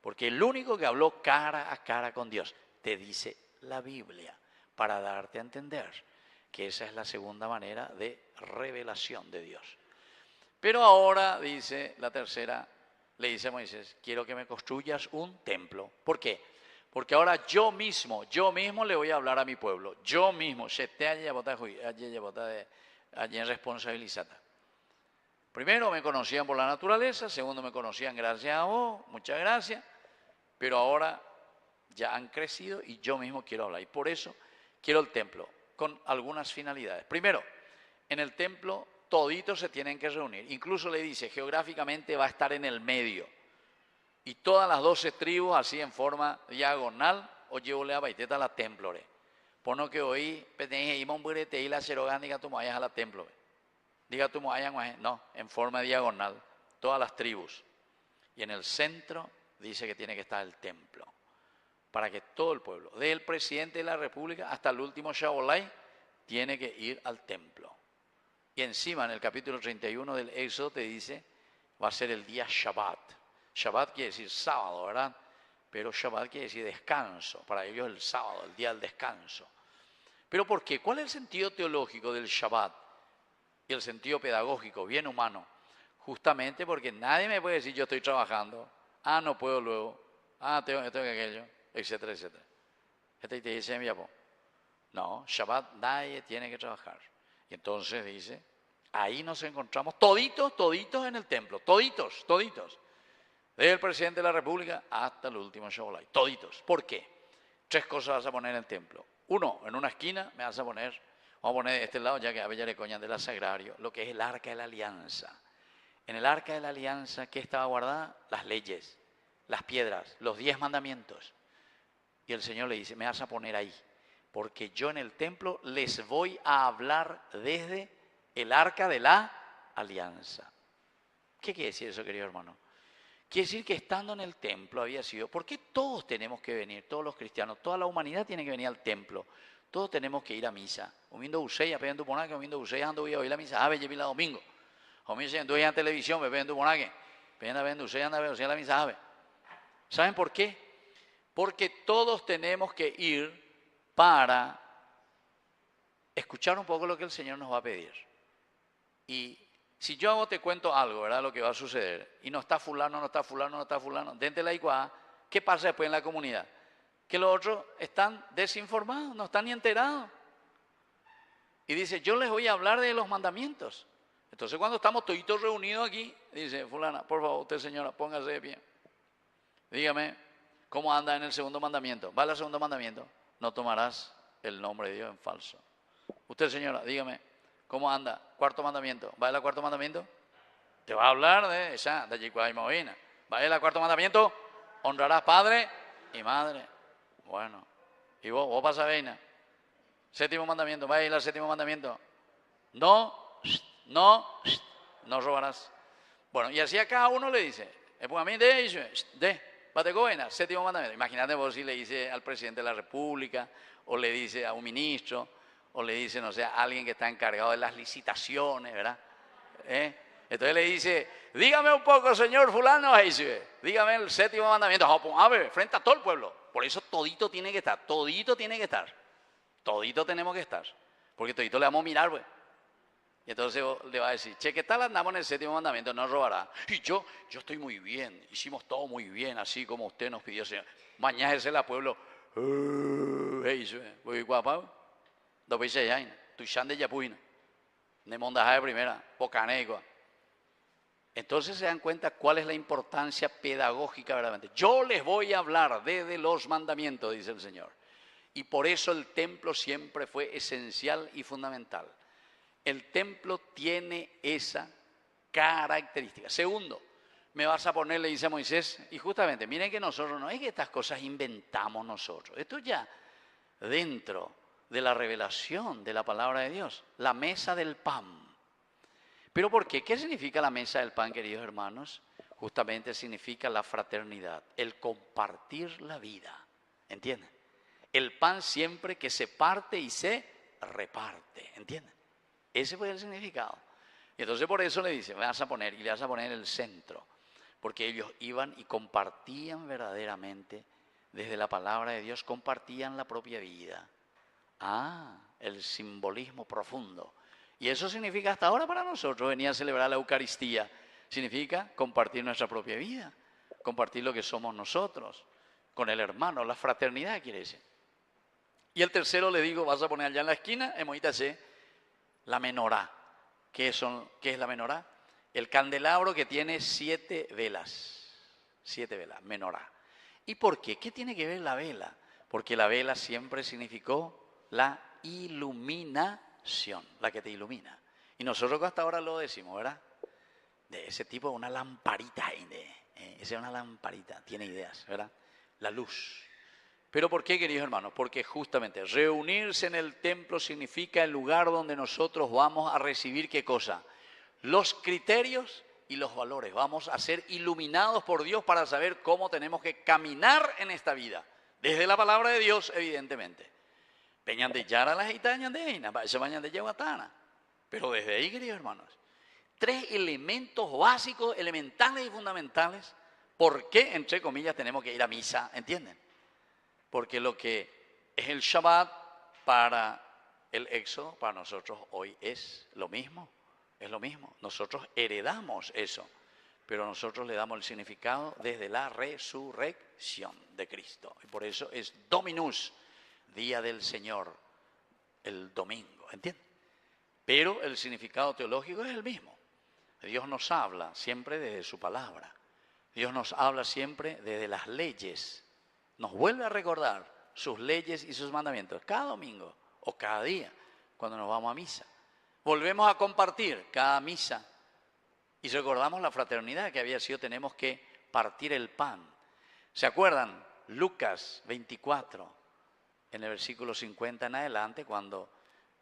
Porque el único que habló cara a cara con Dios, te dice la Biblia, para darte a entender que esa es la segunda manera de revelación de Dios. Pero ahora, dice la tercera, le dice a Moisés, quiero que me construyas un templo. ¿Por qué? Porque ahora yo mismo le voy a hablar a mi pueblo. Yo mismo, allí responsabilizada. Primero me conocían por la naturaleza, segundo me conocían gracias a vos, muchas gracias, pero ahora ya han crecido y yo mismo quiero hablar. Y por eso quiero el templo, con algunas finalidades. Primero, en el templo toditos se tienen que reunir. Incluso le dice, geográficamente va a estar en el medio. Y todas las 12 tribus, así en forma diagonal, o llevole a baiteta a la templore. Por no que hoy, y la serogan, diga tu mayas a la templore. Diga tu mayas, no, en forma diagonal, todas las tribus. Y en el centro dice que tiene que estar el templo. Para que todo el pueblo, desde el presidente de la República hasta el último Shaolai, tiene que ir al templo. Y encima, en el capítulo 31 del Éxodo, te dice, va a ser el día Shabbat. Shabbat quiere decir sábado, ¿verdad? Pero Shabbat quiere decir descanso. Para ellos el sábado, el día del descanso. ¿Pero por qué? ¿Cuál es el sentido teológico del Shabbat? Y el sentido pedagógico, bien humano. Justamente porque nadie me puede decir yo estoy trabajando. No puedo luego. Tengo que aquello, etcétera, etcétera. Este te dice, no, Shabbat nadie tiene que trabajar. Y entonces dice, ahí nos encontramos toditos en el templo. Toditos. Desde el presidente de la República hasta el último Shaolai. Toditos. ¿Por qué? 3 cosas vas a poner en el templo. Uno, en una esquina me vas a poner, vamos a poner de este lado, ya que a Bella le coñan del sagrario, lo que es el arca de la alianza. En el arca de la alianza, ¿qué estaba guardada? Las leyes, las piedras, los 10 mandamientos. Y el Señor le dice, me vas a poner ahí, porque yo en el templo les voy a hablar desde el arca de la alianza. ¿Qué quiere decir eso, querido hermano? Quiere decir que estando en el templo había sido, ¿por qué todos tenemos que venir, todos los cristianos, toda la humanidad tiene que venir al templo? Todos tenemos que ir a misa. Comiendo usei, apegando ponaque, comiendo usei, ando voy a oír la misa, ave, llevi la domingo. Comiendo en televisión, me pegando ponaque, pegando usei, anda a ver la misa, ave. ¿Saben por qué? Porque todos tenemos que ir para escuchar un poco lo que el Señor nos va a pedir. Y si yo a vos te cuento algo, ¿verdad? Lo que va a suceder, y no está fulano, dentro de la igual, ¿qué pasa después en la comunidad? Que los otros están desinformados, no están ni enterados. Y dice, yo les voy a hablar de los mandamientos. Entonces cuando estamos toditos reunidos aquí, dice, fulana, por favor, usted señora, póngase de pie. Dígame, ¿cómo anda en el segundo mandamiento? ¿Va el segundo mandamiento? No tomarás el nombre de Dios en falso. Usted señora, dígame, ¿cómo anda? Cuarto mandamiento. ¿Va el cuarto mandamiento? Te va a hablar de esa, de Yicuay Movina. ¿Va el cuarto mandamiento? Honrarás padre y madre. Bueno, y vos pasas veina. Séptimo mandamiento, ¿va el séptimo mandamiento? No robarás. Bueno, y así a cada uno le dice, a mí bate coena, séptimo mandamiento. Imagínate vos si le dice al presidente de la República, o le dice a un ministro, o le dice, no sé, a alguien que está encargado de las licitaciones, ¿verdad? Entonces le dice, dígame un poco, señor fulano, dígame el séptimo mandamiento. A ver, frente a todo el pueblo. Por eso todito tiene que estar, todito tenemos que estar. Porque todito le vamos a mirar, pues. Y entonces le va a decir, che, ¿qué tal andamos en el séptimo mandamiento? No robará. Y yo estoy muy bien, hicimos todo muy bien, así como usted nos pidió, señor. Mañana es el pueblo. Voy guapa. Dos veces ya, tu de yapuina. De mondaja de primera, pocaneco. Entonces se dan cuenta cuál es la importancia pedagógica verdaderamente. Yo les voy a hablar desde los mandamientos, dice el Señor. Y por eso el templo siempre fue esencial y fundamental. El templo tiene esa característica. Segundo, me vas a poner, le dice a Moisés, y justamente, miren que nosotros no es que estas cosas inventamos nosotros. Esto ya dentro de la revelación de la palabra de Dios. La mesa del pan. ¿Pero por qué? ¿Qué significa la mesa del pan, queridos hermanos? Justamente significa la fraternidad, el compartir la vida. ¿Entienden? El pan siempre que se parte y se reparte. ¿Entienden? Ese fue el significado. Y entonces por eso le dice, vas a poner, y le vas a poner en el centro, porque ellos iban y compartían verdaderamente, desde la palabra de Dios, compartían la propia vida. El simbolismo profundo. Y eso significa hasta ahora para nosotros, venir a celebrar la Eucaristía, significa compartir nuestra propia vida, compartir lo que somos nosotros, con el hermano, la fraternidad quiere decir. Y el tercero le digo, vas a poner allá en la esquina, la menorá. ¿Qué es la menorá? El candelabro que tiene 7 velas. 7 velas, menorá. ¿Y por qué? ¿Qué tiene que ver la vela? Porque la vela siempre significó la iluminación, la que te ilumina. Y nosotros hasta ahora lo decimos, ¿verdad? De ese tipo, una lamparita. Esa es una lamparita, tiene ideas, ¿verdad? La luz. ¿Pero por qué, queridos hermanos? Porque justamente reunirse en el templo significa el lugar donde nosotros vamos a recibir ¿qué cosa? Los criterios y los valores. Vamos a ser iluminados por Dios para saber cómo tenemos que caminar en esta vida. Desde la palabra de Dios, evidentemente. Peñan de Yara las gitañas de Eina, se bañan de Yaguatana. Pero desde ahí, queridos hermanos, 3 elementos básicos, elementales y fundamentales. ¿Por qué, entre comillas, tenemos que ir a misa? ¿Entienden? Porque lo que es el Shabbat para el Éxodo, para nosotros hoy es lo mismo. Es lo mismo. Nosotros heredamos eso, pero nosotros le damos el significado desde la resurrección de Cristo. Y por eso es Dominus, Día del Señor, el domingo. ¿Entienden? Pero el significado teológico es el mismo. Dios nos habla siempre desde su palabra. Dios nos habla siempre desde las leyes. Nos vuelve a recordar sus leyes y sus mandamientos cada domingo o cada día cuando nos vamos a misa. Volvemos a compartir cada misa y recordamos la fraternidad que había sido, tenemos que partir el pan. ¿Se acuerdan? Lucas 24, en el versículo 50 en adelante, cuando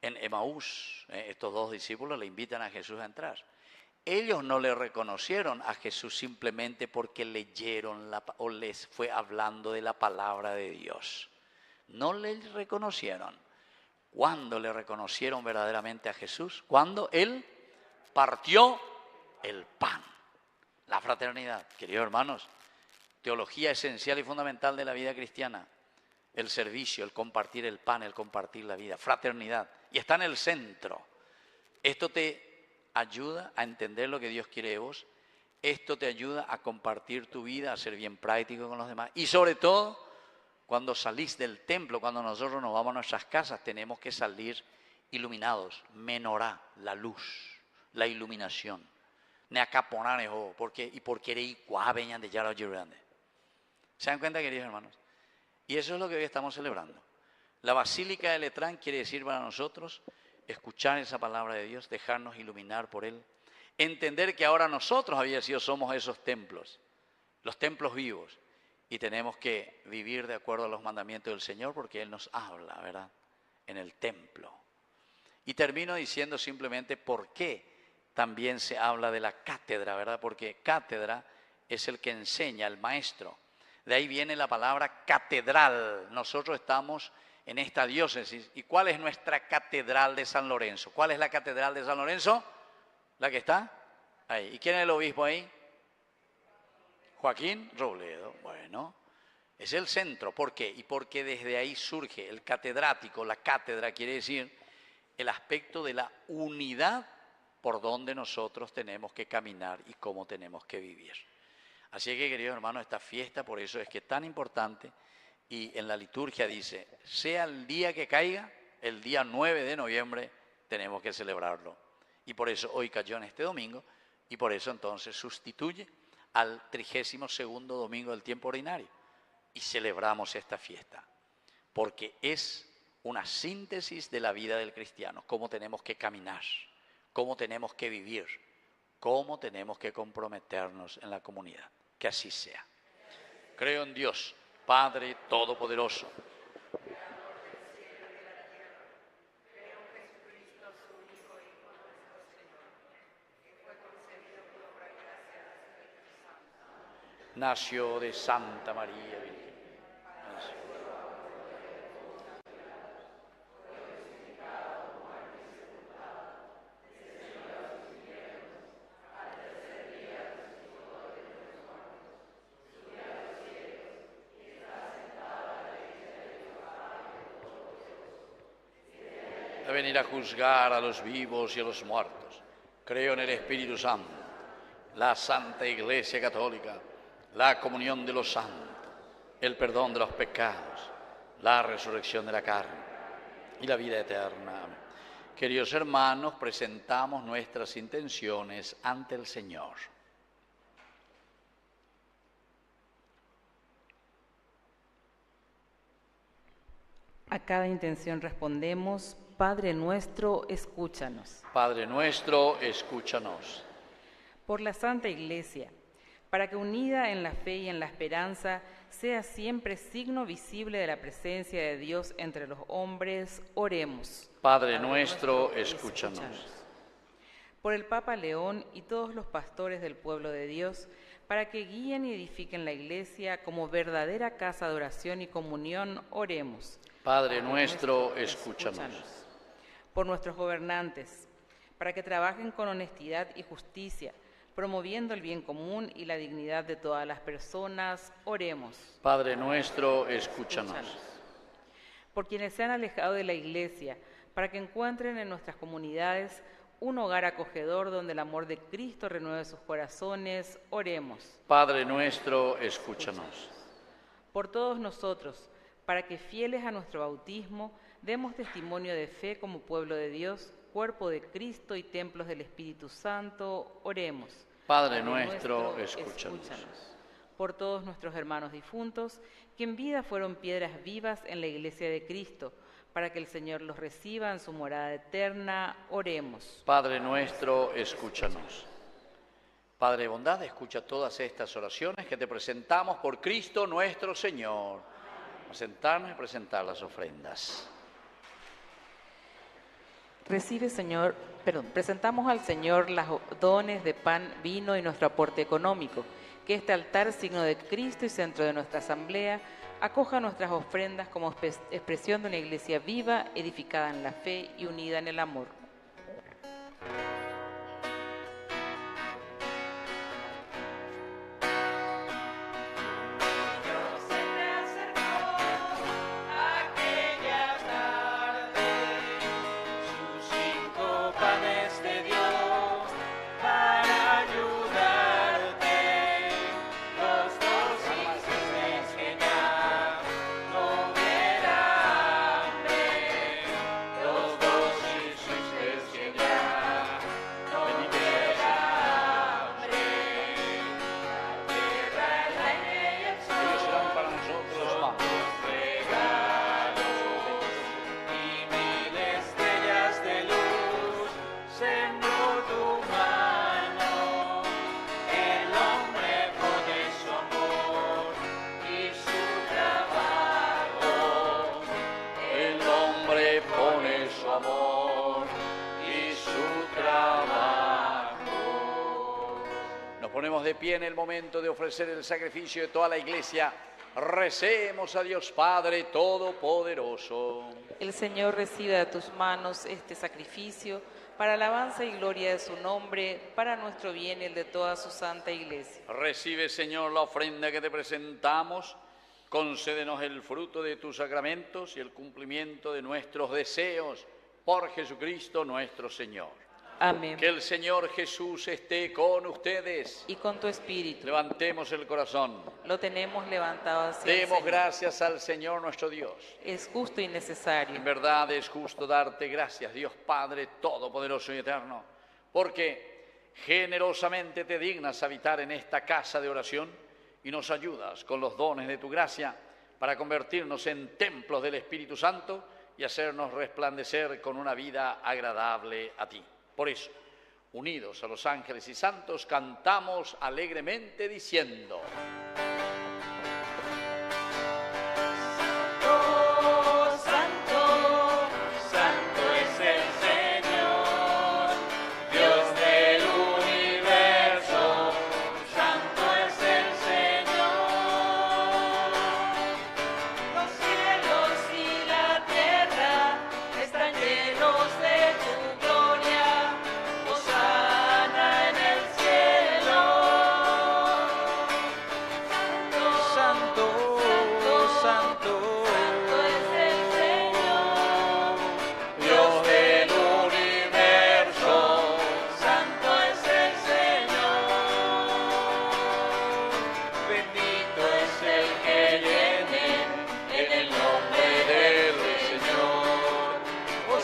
en Emaús estos 2 discípulos le invitan a Jesús a entrar. Ellos no le reconocieron a Jesús simplemente porque leyeron o les fue hablando de la palabra de Dios. No le reconocieron. ¿Cuándo le reconocieron verdaderamente a Jesús? Cuando Él partió el pan. La fraternidad. Queridos hermanos, teología esencial y fundamental de la vida cristiana. El servicio, el compartir el pan, el compartir la vida. Fraternidad. Y está en el centro. Esto te ayuda a entender lo que Dios quiere de vos. Esto te ayuda a compartir tu vida, a ser bien práctico con los demás. Y sobre todo, cuando salís del templo, cuando nosotros nos vamos a nuestras casas, tenemos que salir iluminados. Menorá, la luz, la iluminación. ¿Por qué ¿Se dan cuenta, queridos hermanos? Y eso es lo que hoy estamos celebrando. La Basílica de Letrán quiere decir para nosotros escuchar esa palabra de Dios, dejarnos iluminar por Él, entender que ahora nosotros somos esos templos, los templos vivos, y tenemos que vivir de acuerdo a los mandamientos del Señor porque Él nos habla, ¿verdad? En el templo. Y termino diciendo simplemente por qué también se habla de la cátedra, ¿verdad? Porque cátedra es el que enseña, el maestro. De ahí viene la palabra catedral. Nosotros estamos en esta diócesis. ¿Y cuál es nuestra catedral de San Lorenzo? ¿Cuál es la catedral de San Lorenzo? ¿La que está ahí. ¿Y quién es el obispo ahí? Joaquín Robledo. Bueno, es el centro. ¿Por qué? Y porque desde ahí surge el catedrático. La cátedra quiere decir el aspecto de la unidad por donde nosotros tenemos que caminar y cómo tenemos que vivir. Así que, queridos hermanos, esta fiesta por eso es que es tan importante. Y en la liturgia dice, sea el día que caiga, el día 9 de noviembre tenemos que celebrarlo. Y por eso hoy cayó en este domingo y por eso entonces sustituye al 32º domingo del tiempo ordinario. Y celebramos esta fiesta, porque es una síntesis de la vida del cristiano, cómo tenemos que caminar, cómo tenemos que vivir, cómo tenemos que comprometernos en la comunidad. Que así sea. Creo en Dios, Padre Todopoderoso. Nació de Santa María Virgen. de venir a juzgar a los vivos y a los muertos. Creo en el Espíritu Santo, la Santa Iglesia Católica, la comunión de los santos, el perdón de los pecados, la resurrección de la carne y la vida eterna. Amén. Queridos hermanos, presentamos nuestras intenciones ante el Señor. A cada intención respondemos: Padre nuestro, escúchanos. Padre nuestro, escúchanos. Por la Santa Iglesia, para que unida en la fe y en la esperanza, sea siempre signo visible de la presencia de Dios entre los hombres, oremos. Padre nuestro, escúchanos. Por el Papa León y todos los pastores del pueblo de Dios, para que guíen y edifiquen la Iglesia como verdadera casa de oración y comunión, oremos. Padre nuestro, escúchanos. Por nuestros gobernantes, para que trabajen con honestidad y justicia, promoviendo el bien común y la dignidad de todas las personas, oremos. Padre nuestro, escúchanos. Por quienes se han alejado de la Iglesia, para que encuentren en nuestras comunidades un hogar acogedor donde el amor de Cristo renueve sus corazones, oremos. Padre nuestro, escúchanos. Por todos nosotros, para que fieles a nuestro bautismo, demos testimonio de fe como pueblo de Dios, cuerpo de Cristo y templos del Espíritu Santo, oremos. Padre nuestro, escúchanos. Por todos nuestros hermanos difuntos, que en vida fueron piedras vivas en la Iglesia de Cristo, para que el Señor los reciba en su morada eterna, oremos. Padre nuestro, escúchanos. Padre de bondad, escucha todas estas oraciones que te presentamos por Cristo nuestro Señor. Vamos a sentarnos y presentar las ofrendas. Presentamos al Señor los dones de pan, vino y nuestro aporte económico. Que este altar, signo de Cristo y centro de nuestra asamblea, acoja nuestras ofrendas como expresión de una iglesia viva, edificada en la fe y unida en el amor. De pie en el momento de ofrecer el sacrificio de toda la Iglesia, recemos a Dios Padre Todopoderoso. El Señor reciba de tus manos este sacrificio para alabanza y gloria de su nombre, para nuestro bien y el de toda su santa Iglesia. Recibe, Señor, la ofrenda que te presentamos, concédenos el fruto de tus sacramentos y el cumplimiento de nuestros deseos por Jesucristo nuestro Señor. Amén. Que el Señor Jesús esté con ustedes. Y con tu espíritu. Levantemos el corazón. Lo tenemos levantado hacia el Demos Señor. gracias al Señor nuestro Dios. Es justo y necesario. En verdad es justo darte gracias, Dios Padre Todopoderoso y Eterno, porque generosamente te dignas habitar en esta casa de oración y nos ayudas con los dones de tu gracia para convertirnos en templos del Espíritu Santo y hacernos resplandecer con una vida agradable a ti. Por eso, unidos a los ángeles y santos, cantamos alegremente diciendo: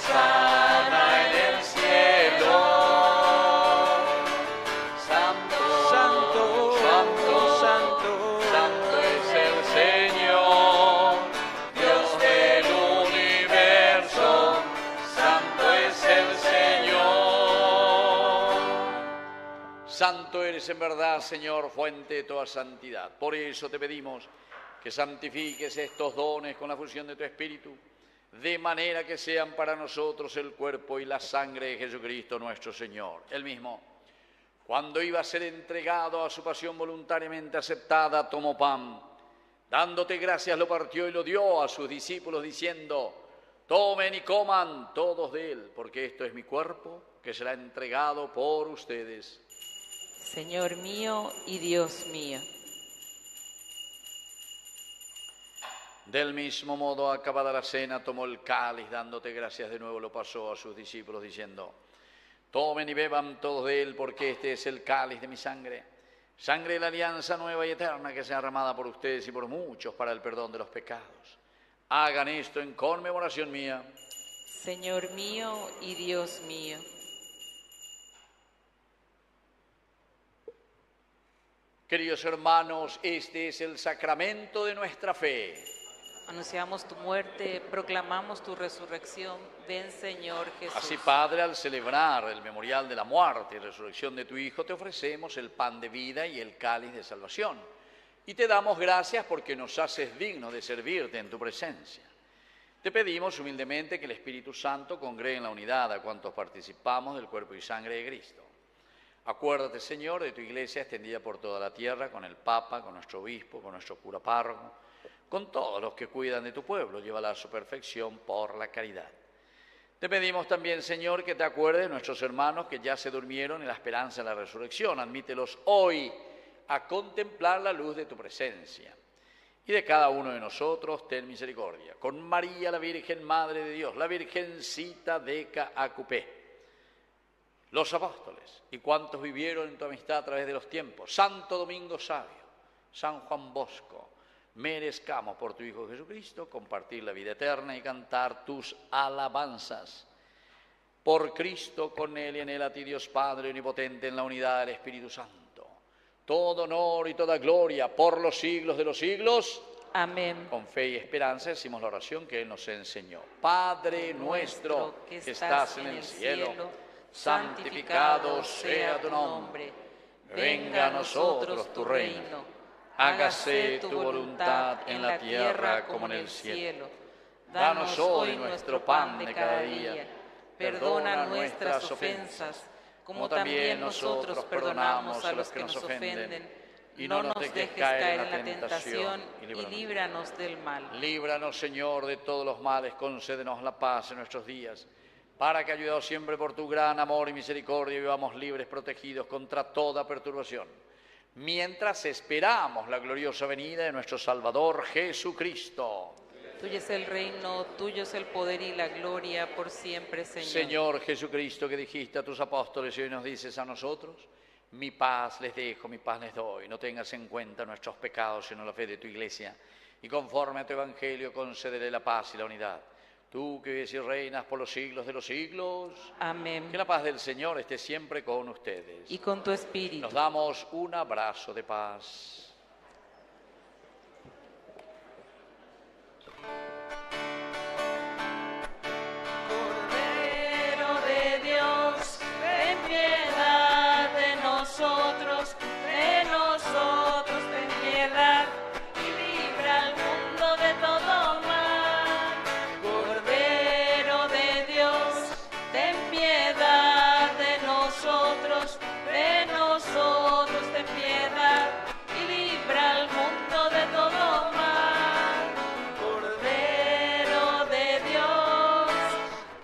sana en el cielo. Santo, santo, santo, santo, santo es el Señor, Dios del universo, santo es el Señor. Santo eres en verdad, Señor, fuente de toda santidad. Por eso te pedimos que santifiques estos dones con la fusión de tu Espíritu, de manera que sean para nosotros el cuerpo y la sangre de Jesucristo nuestro Señor. Él mismo, cuando iba a ser entregado a su pasión voluntariamente aceptada, tomó pan, dándote gracias lo partió y lo dio a sus discípulos diciendo: tomen y coman todos de él, porque esto es mi cuerpo que será entregado por ustedes. Señor mío y Dios mío. Del mismo modo, acabada la cena, tomó el cáliz, dándote gracias de nuevo, lo pasó a sus discípulos, diciendo: tomen y beban todos de él, porque este es el cáliz de mi sangre, sangre de la alianza nueva y eterna, que sea derramada por ustedes y por muchos para el perdón de los pecados. Hagan esto en conmemoración mía. Señor mío y Dios mío. Queridos hermanos, este es el sacramento de nuestra fe. Anunciamos tu muerte, proclamamos tu resurrección. Ven, Señor Jesús. Así, Padre, al celebrar el memorial de la muerte y resurrección de tu Hijo, te ofrecemos el pan de vida y el cáliz de salvación. Y te damos gracias porque nos haces dignos de servirte en tu presencia. Te pedimos humildemente que el Espíritu Santo congregue en la unidad a cuantos participamos del cuerpo y sangre de Cristo. Acuérdate, Señor, de tu Iglesia extendida por toda la tierra, con el Papa, con nuestro obispo, con nuestro cura párroco, con todos los que cuidan de tu pueblo, llévala a su perfección por la caridad. Te pedimos también, Señor, que te acuerdes de nuestros hermanos que ya se durmieron en la esperanza de la resurrección. Admítelos hoy a contemplar la luz de tu presencia. Y de cada uno de nosotros, ten misericordia. Con María, la Virgen Madre de Dios, la Virgencita de Caacupé, los apóstoles y cuantos vivieron en tu amistad a través de los tiempos, Santo Domingo Sabio, San Juan Bosco, merezcamos por tu Hijo Jesucristo compartir la vida eterna y cantar tus alabanzas. Por Cristo, con Él y en Él, a ti Dios Padre omnipotente, en la unidad del Espíritu Santo, todo honor y toda gloria por los siglos de los siglos. Amén. Con fe y esperanza decimos la oración que Él nos enseñó. Padre nuestro que estás en el cielo, santificado sea tu nombre. Venga a nosotros tu reino. Hágase tu voluntad en la tierra como en el cielo. Danos hoy nuestro pan de cada día. Perdona nuestras ofensas, como también nosotros perdonamos a los que nos ofenden. Y no nos dejes caer en la tentación y líbranos del mal. Líbranos, Señor, de todos los males. Concédenos la paz en nuestros días, para que, ayudados siempre por tu gran amor y misericordia, vivamos libres, protegidos contra toda perturbación, mientras esperamos la gloriosa venida de nuestro Salvador Jesucristo. Tuyo es el reino, tuyo es el poder y la gloria por siempre, Señor. Señor Jesucristo, que dijiste a tus apóstoles y hoy nos dices a nosotros: mi paz les dejo, mi paz les doy. No tengas en cuenta nuestros pecados, sino la fe de tu Iglesia. Y conforme a tu Evangelio, concédele la paz y la unidad. Tú que vives y reinas por los siglos de los siglos. Amén. Que la paz del Señor esté siempre con ustedes. Y con tu espíritu. Nos damos un abrazo de paz. Cordero de Dios, ten piedad de nosotros, ten piedad y libra al mundo de todo mal. Cordero de Dios, ten piedad de nosotros, ten piedad y libra al mundo de todo mal. Cordero de Dios,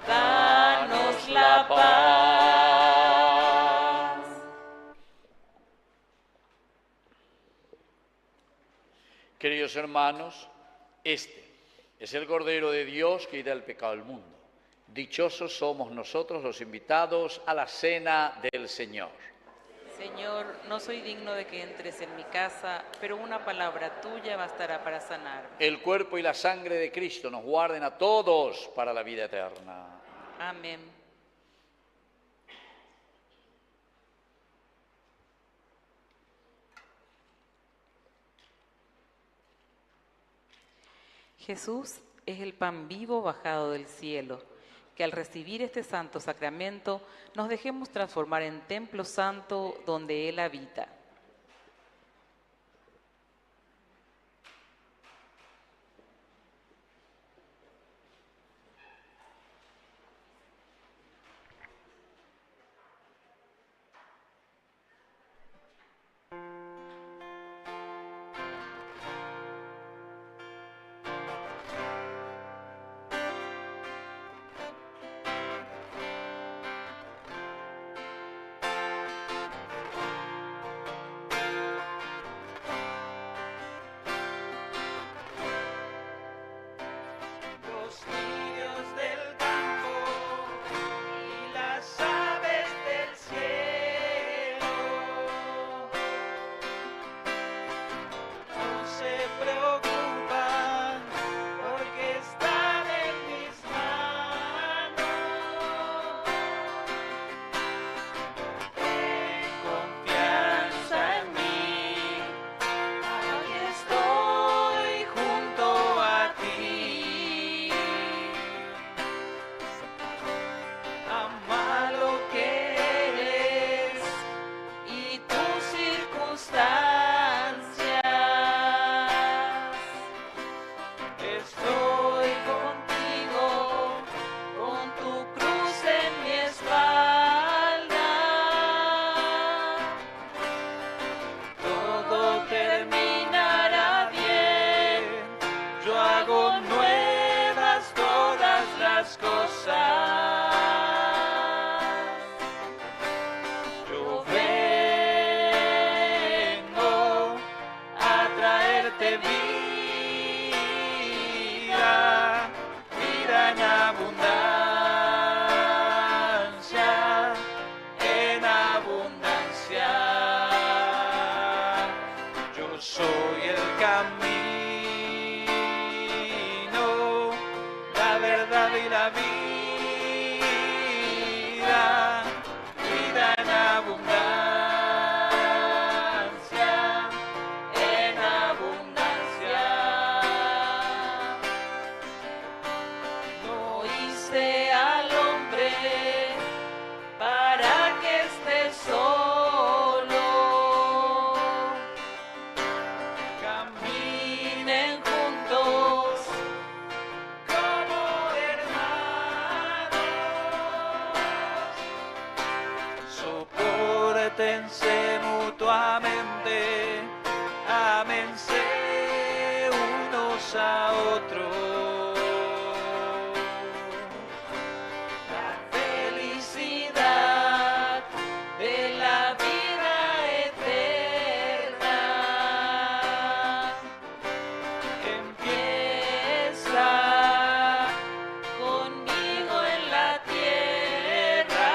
danos la paz. Queridos hermanos, este es el Cordero de Dios que quita el pecado del mundo. Dichosos somos nosotros los invitados a la cena del Señor. Señor, no soy digno de que entres en mi casa, pero una palabra tuya bastará para sanarme. El cuerpo y la sangre de Cristo nos guarden a todos para la vida eterna. Amén. Jesús es el pan vivo bajado del cielo, que al recibir este santo sacramento nos dejemos transformar en templo santo donde Él habita. Los lirios del campo y las aves del cielo no se preocupan porque están en mis manos. Ten confianza en mí, aquí estoy junto a ti. Ama lo que eres y tus circunstancias. Estoy contigo, con tu cruz en mi espalda. Todo terminará bien. Yo hago nuevas todas las cosas. Yo vengo a traerte vida, vida en abundancia, en abundancia. Yo soy el camino, la verdad y la vida, vida en abundancia, en abundancia. No hice al hombre para que esté solo. Caminen juntos como hermanos. Sopórtense mutuamente, ámense unos a otros. La felicidad de la vida eterna empieza conmigo en la tierra.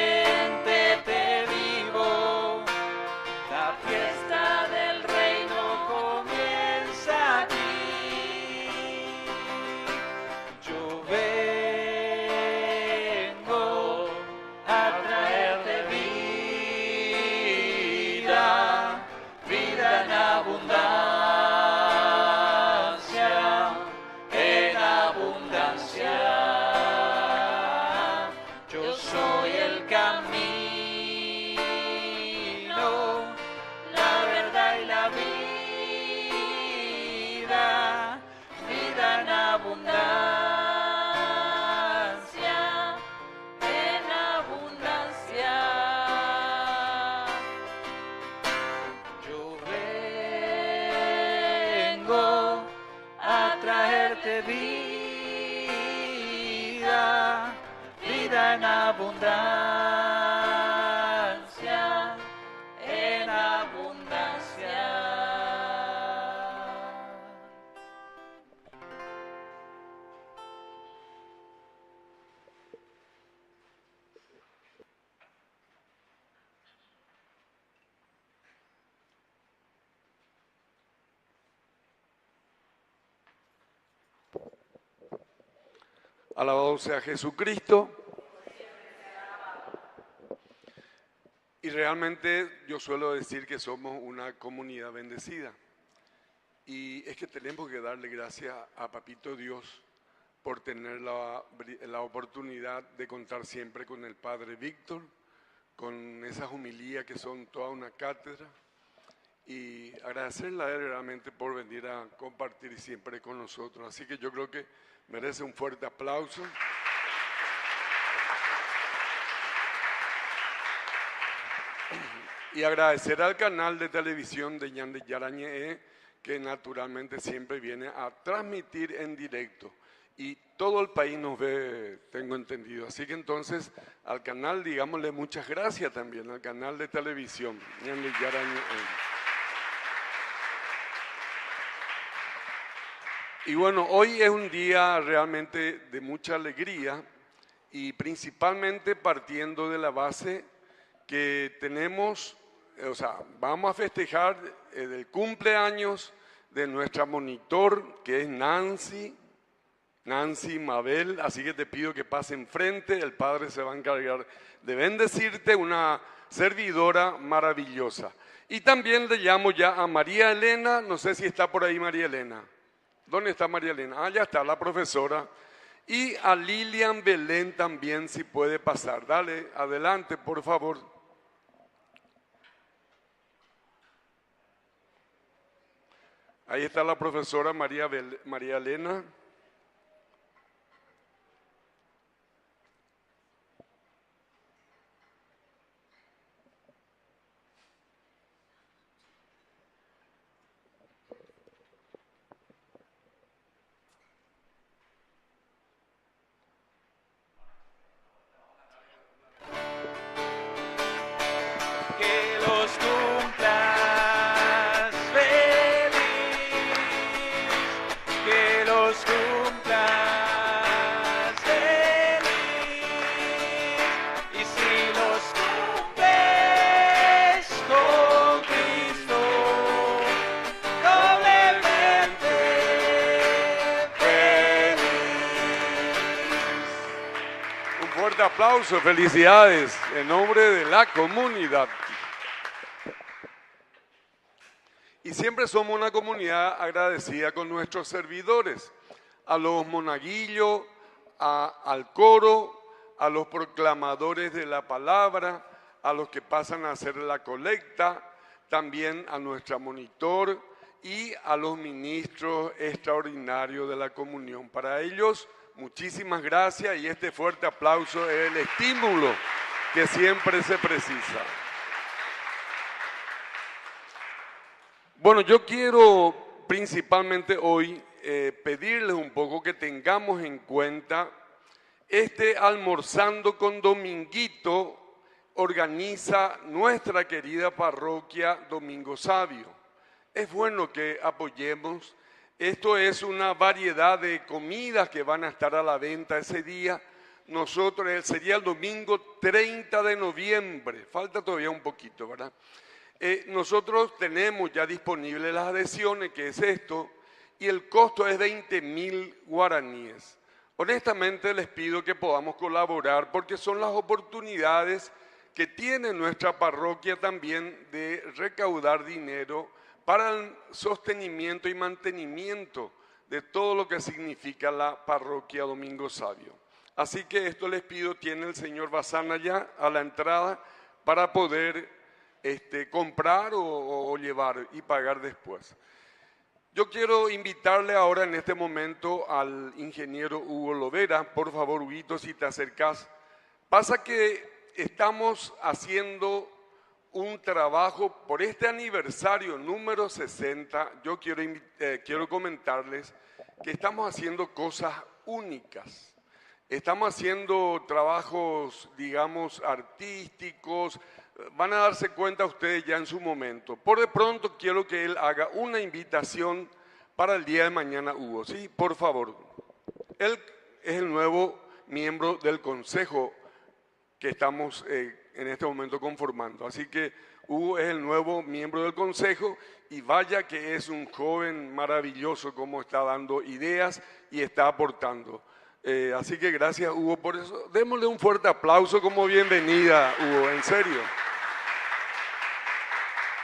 Siéntete vivo, la fiesta del reino comienza aquí. Yo vengo a traerte vida, vida en abundancia, en abundancia. Yo soy el camino, la verdad y la vida, vida en abundancia, en abundancia. Yo vengo a traerte vida, vida en abundancia, en abundancia. Alabado sea Jesucristo. Y realmente yo suelo decir que somos una comunidad bendecida. Y es que tenemos que darle gracias a Papito Dios por tener la oportunidad de contar siempre con el Padre Víctor, con esas homilías que son toda una cátedra. Y agradecerle a él realmente por venir a compartir siempre con nosotros. Así que yo creo que merece un fuerte aplauso. Y agradecer al canal de televisión de Ñande Yarañe, que naturalmente siempre viene a transmitir en directo. Y todo el país nos ve, tengo entendido. Así que entonces al canal, digámosle muchas gracias también, al canal de televisión Ñande Yarañe. Y bueno, hoy es un día realmente de mucha alegría y principalmente partiendo de la base que tenemos, o sea, vamos a festejar el cumpleaños de nuestra monitor, que es Nancy Mabel, así que te pido que pase enfrente, el Padre se va a encargar de bendecirte, una servidora maravillosa. Y también le llamo ya a María Elena, no sé si está por ahí María Elena. ¿Dónde está María Elena? Ah, ya está la profesora. Y a Lilian Belén también, si puede pasar. Dale, adelante, por favor. Ahí está la profesora María Elena. Que los cumplas feliz, que los cumplas feliz, y si los cumples con Cristo, doblemente feliz. Un fuerte aplauso, felicidades en nombre de la comunidad. Y siempre somos una comunidad agradecida con nuestros servidores, a los monaguillos, al coro, a los proclamadores de la palabra, a los que pasan a hacer la colecta, también a nuestra monitor y a los ministros extraordinarios de la comunión. Para ellos, muchísimas gracias y este fuerte aplauso es el estímulo que siempre se precisa. Bueno, yo quiero principalmente hoy pedirles un poco que tengamos en cuenta este Almorzando con Dominguito organiza nuestra querida parroquia Domingo Sabio. Es bueno que apoyemos. Esto es una variedad de comidas que van a estar a la venta ese día. Nosotros, sería el domingo 30 de noviembre, falta todavía un poquito, ¿verdad? Nosotros tenemos ya disponibles las adhesiones, que es esto, y el costo es 20.000 guaraníes. Honestamente les pido que podamos colaborar porque son las oportunidades que tiene nuestra parroquia también de recaudar dinero para el sostenimiento y mantenimiento de todo lo que significa la parroquia Domingo Sabio. Así que esto les pido, tiene el señor Bazán allá a la entrada para poder comprar o llevar y pagar después. Yo quiero invitarle ahora en este momento al ingeniero Hugo Lovera. Por favor, Huguito, si te acercás. Pasa que estamos haciendo un trabajo por este aniversario número 60. Yo quiero comentarles que estamos haciendo cosas únicas. Estamos haciendo trabajos, digamos, artísticos. Van a darse cuenta ustedes ya en su momento. Por de pronto quiero que él haga una invitación para el día de mañana, Hugo. Sí, por favor. Él es el nuevo miembro del consejo que estamos en este momento conformando. Así que Hugo es el nuevo miembro del consejo y vaya que es un joven maravilloso como está dando ideas y está aportando. Así que gracias, Hugo, por eso. Démosle un fuerte aplauso como bienvenida, Hugo, en serio.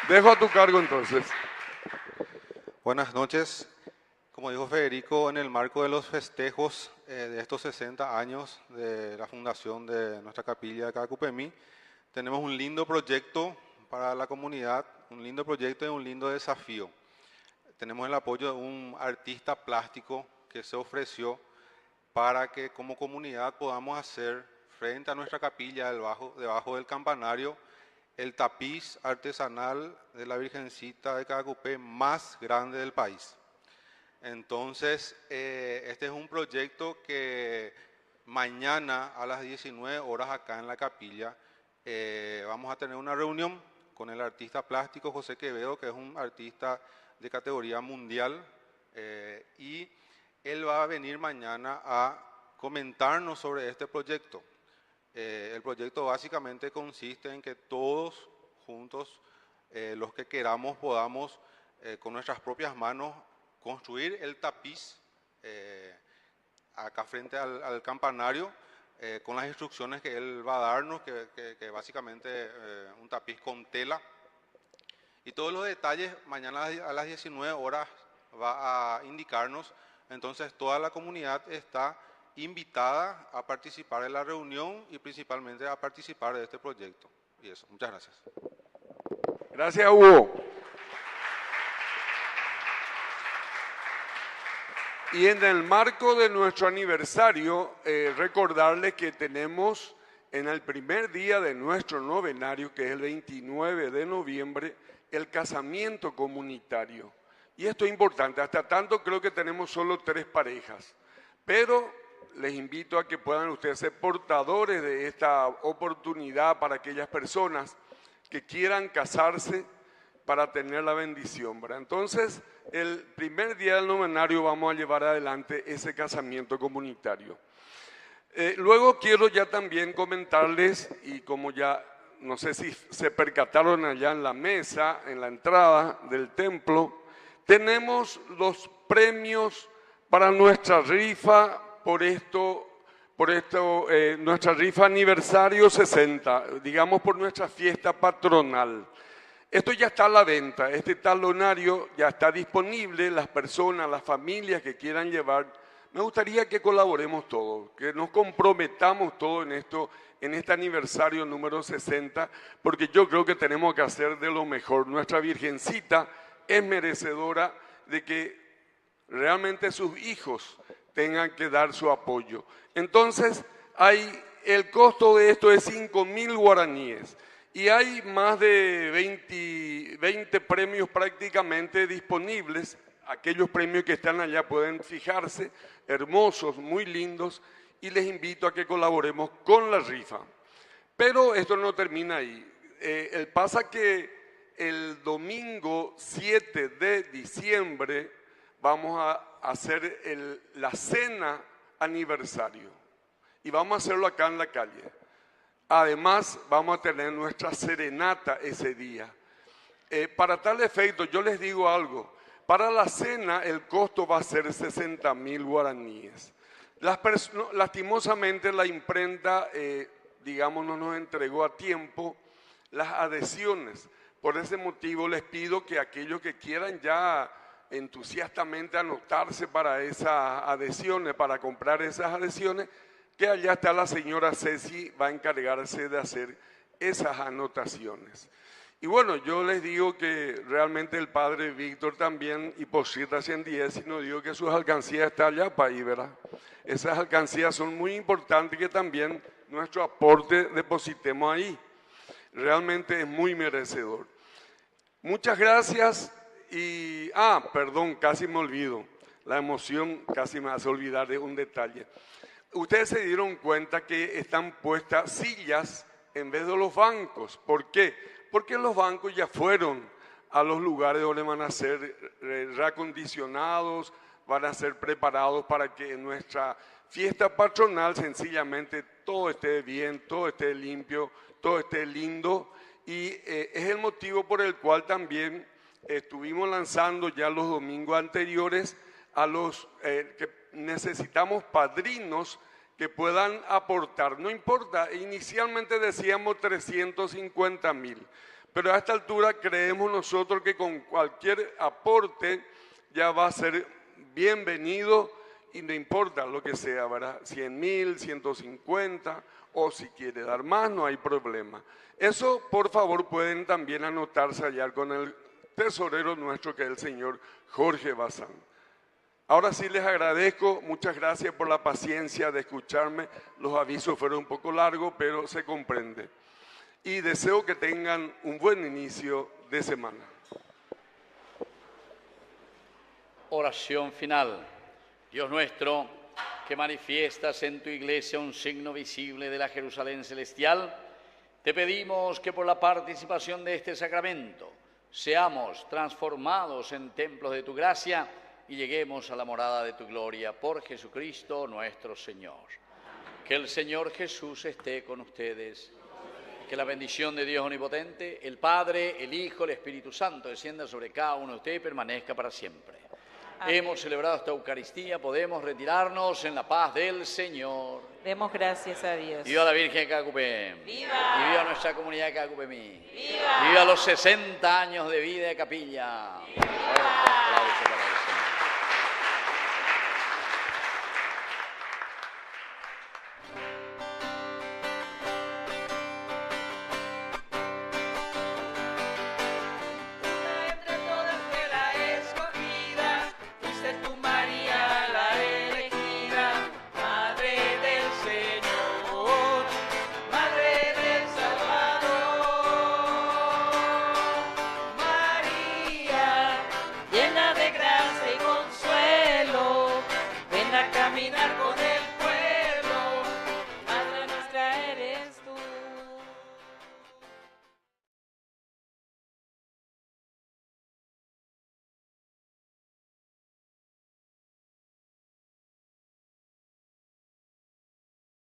Dejo a tu cargo entonces. Buenas noches. Como dijo Federico, en el marco de los festejos de estos 60 años de la fundación de nuestra capilla de Cacupemí, tenemos un lindo proyecto para la comunidad, un lindo proyecto y un lindo desafío. Tenemos el apoyo de un artista plástico que se ofreció para que como comunidad podamos hacer frente a nuestra capilla debajo del campanario el tapiz artesanal de la Virgencita de Cacupé más grande del país. Entonces, este es un proyecto que mañana a las 19 horas acá en la capilla vamos a tener una reunión con el artista plástico José Quevedo, que es un artista de categoría mundial, y él va a venir mañana a comentarnos sobre este proyecto. El proyecto básicamente consiste en que todos juntos, los que queramos, podamos con nuestras propias manos construir el tapiz acá frente al campanario con las instrucciones que él va a darnos, que básicamente un tapiz con tela. Y todos los detalles mañana a las 19 horas va a indicarnos. Entonces toda la comunidad está invitada a participar en la reunión y principalmente a participar de este proyecto. Y eso, muchas gracias. Gracias, Hugo. Y en el marco de nuestro aniversario, recordarles que tenemos en el primer día de nuestro novenario, que es el 29 de noviembre, el casamiento comunitario. Y esto es importante, hasta tanto creo que tenemos solo 3 parejas, pero les invito a que puedan ustedes ser portadores de esta oportunidad para aquellas personas que quieran casarse para tener la bendición, ¿verdad? Entonces, el primer día del novenario vamos a llevar adelante ese casamiento comunitario. Luego quiero ya también comentarles, y como ya no sé si se percataron allá en la mesa, en la entrada del templo, tenemos los premios para nuestra rifa nuestra rifa aniversario 60, digamos por nuestra fiesta patronal. Esto ya está a la venta, este talonario ya está disponible, las personas, las familias que quieran llevar. Me gustaría que colaboremos todos, que nos comprometamos todos en esto, en este aniversario número 60, porque yo creo que tenemos que hacer de lo mejor. Nuestra Virgencita es merecedora de que realmente sus hijos tengan que dar su apoyo. Entonces, el costo de esto es 5.000 guaraníes. Y hay más de 20 premios prácticamente disponibles. Aquellos premios que están allá pueden fijarse, hermosos, muy lindos, y les invito a que colaboremos con la rifa. Pero esto no termina ahí. Pasa que el domingo 7 de diciembre vamos a hacer la cena aniversario. Y vamos a hacerlo acá en la calle. Además, vamos a tener nuestra serenata ese día. Para tal efecto, yo les digo algo. Para la cena, el costo va a ser 60.000 guaraníes. Lastimosamente, la imprenta, digamos, no nos entregó a tiempo las adhesiones. Por ese motivo, les pido que aquellos que quieran ya entusiastamente anotarse para esas adhesiones, para comprar esas adhesiones, que allá está la señora Ceci, va a encargarse de hacer esas anotaciones. Y bueno, yo les digo que realmente el padre Víctor también, y por cierta 110, y no digo que sus alcancías están allá para ahí, ¿verdad? Esas alcancías son muy importantes, que también nuestro aporte depositemos ahí. Realmente es muy merecedor. Muchas gracias y, perdón, casi me olvido. La emoción casi me hace olvidar de un detalle. Ustedes se dieron cuenta que están puestas sillas en vez de los bancos. ¿Por qué? Porque los bancos ya fueron a los lugares donde van a ser reacondicionados, van a ser preparados para que en nuestra fiesta patronal sencillamente todo esté bien, todo esté limpio, todo esté lindo. Y es el motivo por el cual también estuvimos lanzando ya los domingos anteriores a los que necesitamos padrinos que puedan aportar. No importa, inicialmente decíamos 350.000, pero a esta altura creemos nosotros que con cualquier aporte ya va a ser bienvenido y no importa lo que sea, ¿verdad? 100.000, 150 o si quiere dar más, no hay problema. Eso, por favor, pueden también anotarse allá con el tesorero nuestro, que es el señor Jorge Bazán. Ahora sí les agradezco, muchas gracias por la paciencia de escucharme. Los avisos fueron un poco largos, pero se comprende. Y deseo que tengan un buen inicio de semana. Oración final. Dios nuestro, que manifiestas en tu iglesia un signo visible de la Jerusalén celestial, te pedimos que por la participación de este sacramento seamos transformados en templos de tu gracia y lleguemos a la morada de tu gloria por Jesucristo nuestro Señor. Que el Señor Jesús esté con ustedes. Que la bendición de Dios Omnipotente, el Padre, el Hijo, el Espíritu Santo descienda sobre cada uno de ustedes y permanezca para siempre. Amén. Hemos celebrado esta Eucaristía, podemos retirarnos en la paz del Señor. Demos gracias a Dios. Viva la Virgen de Cacupé. ¡Viva! Y viva nuestra comunidad de Cacupemí. ¡Viva! Y viva los 60 años de vida de capilla. ¡Viva! Aplauso para el Señor. Entre todas fue la escogida, fuiste tú María la elegida, Madre del Señor, Madre del Salvador. María, llena de gracia y consuelo, ven a caminar con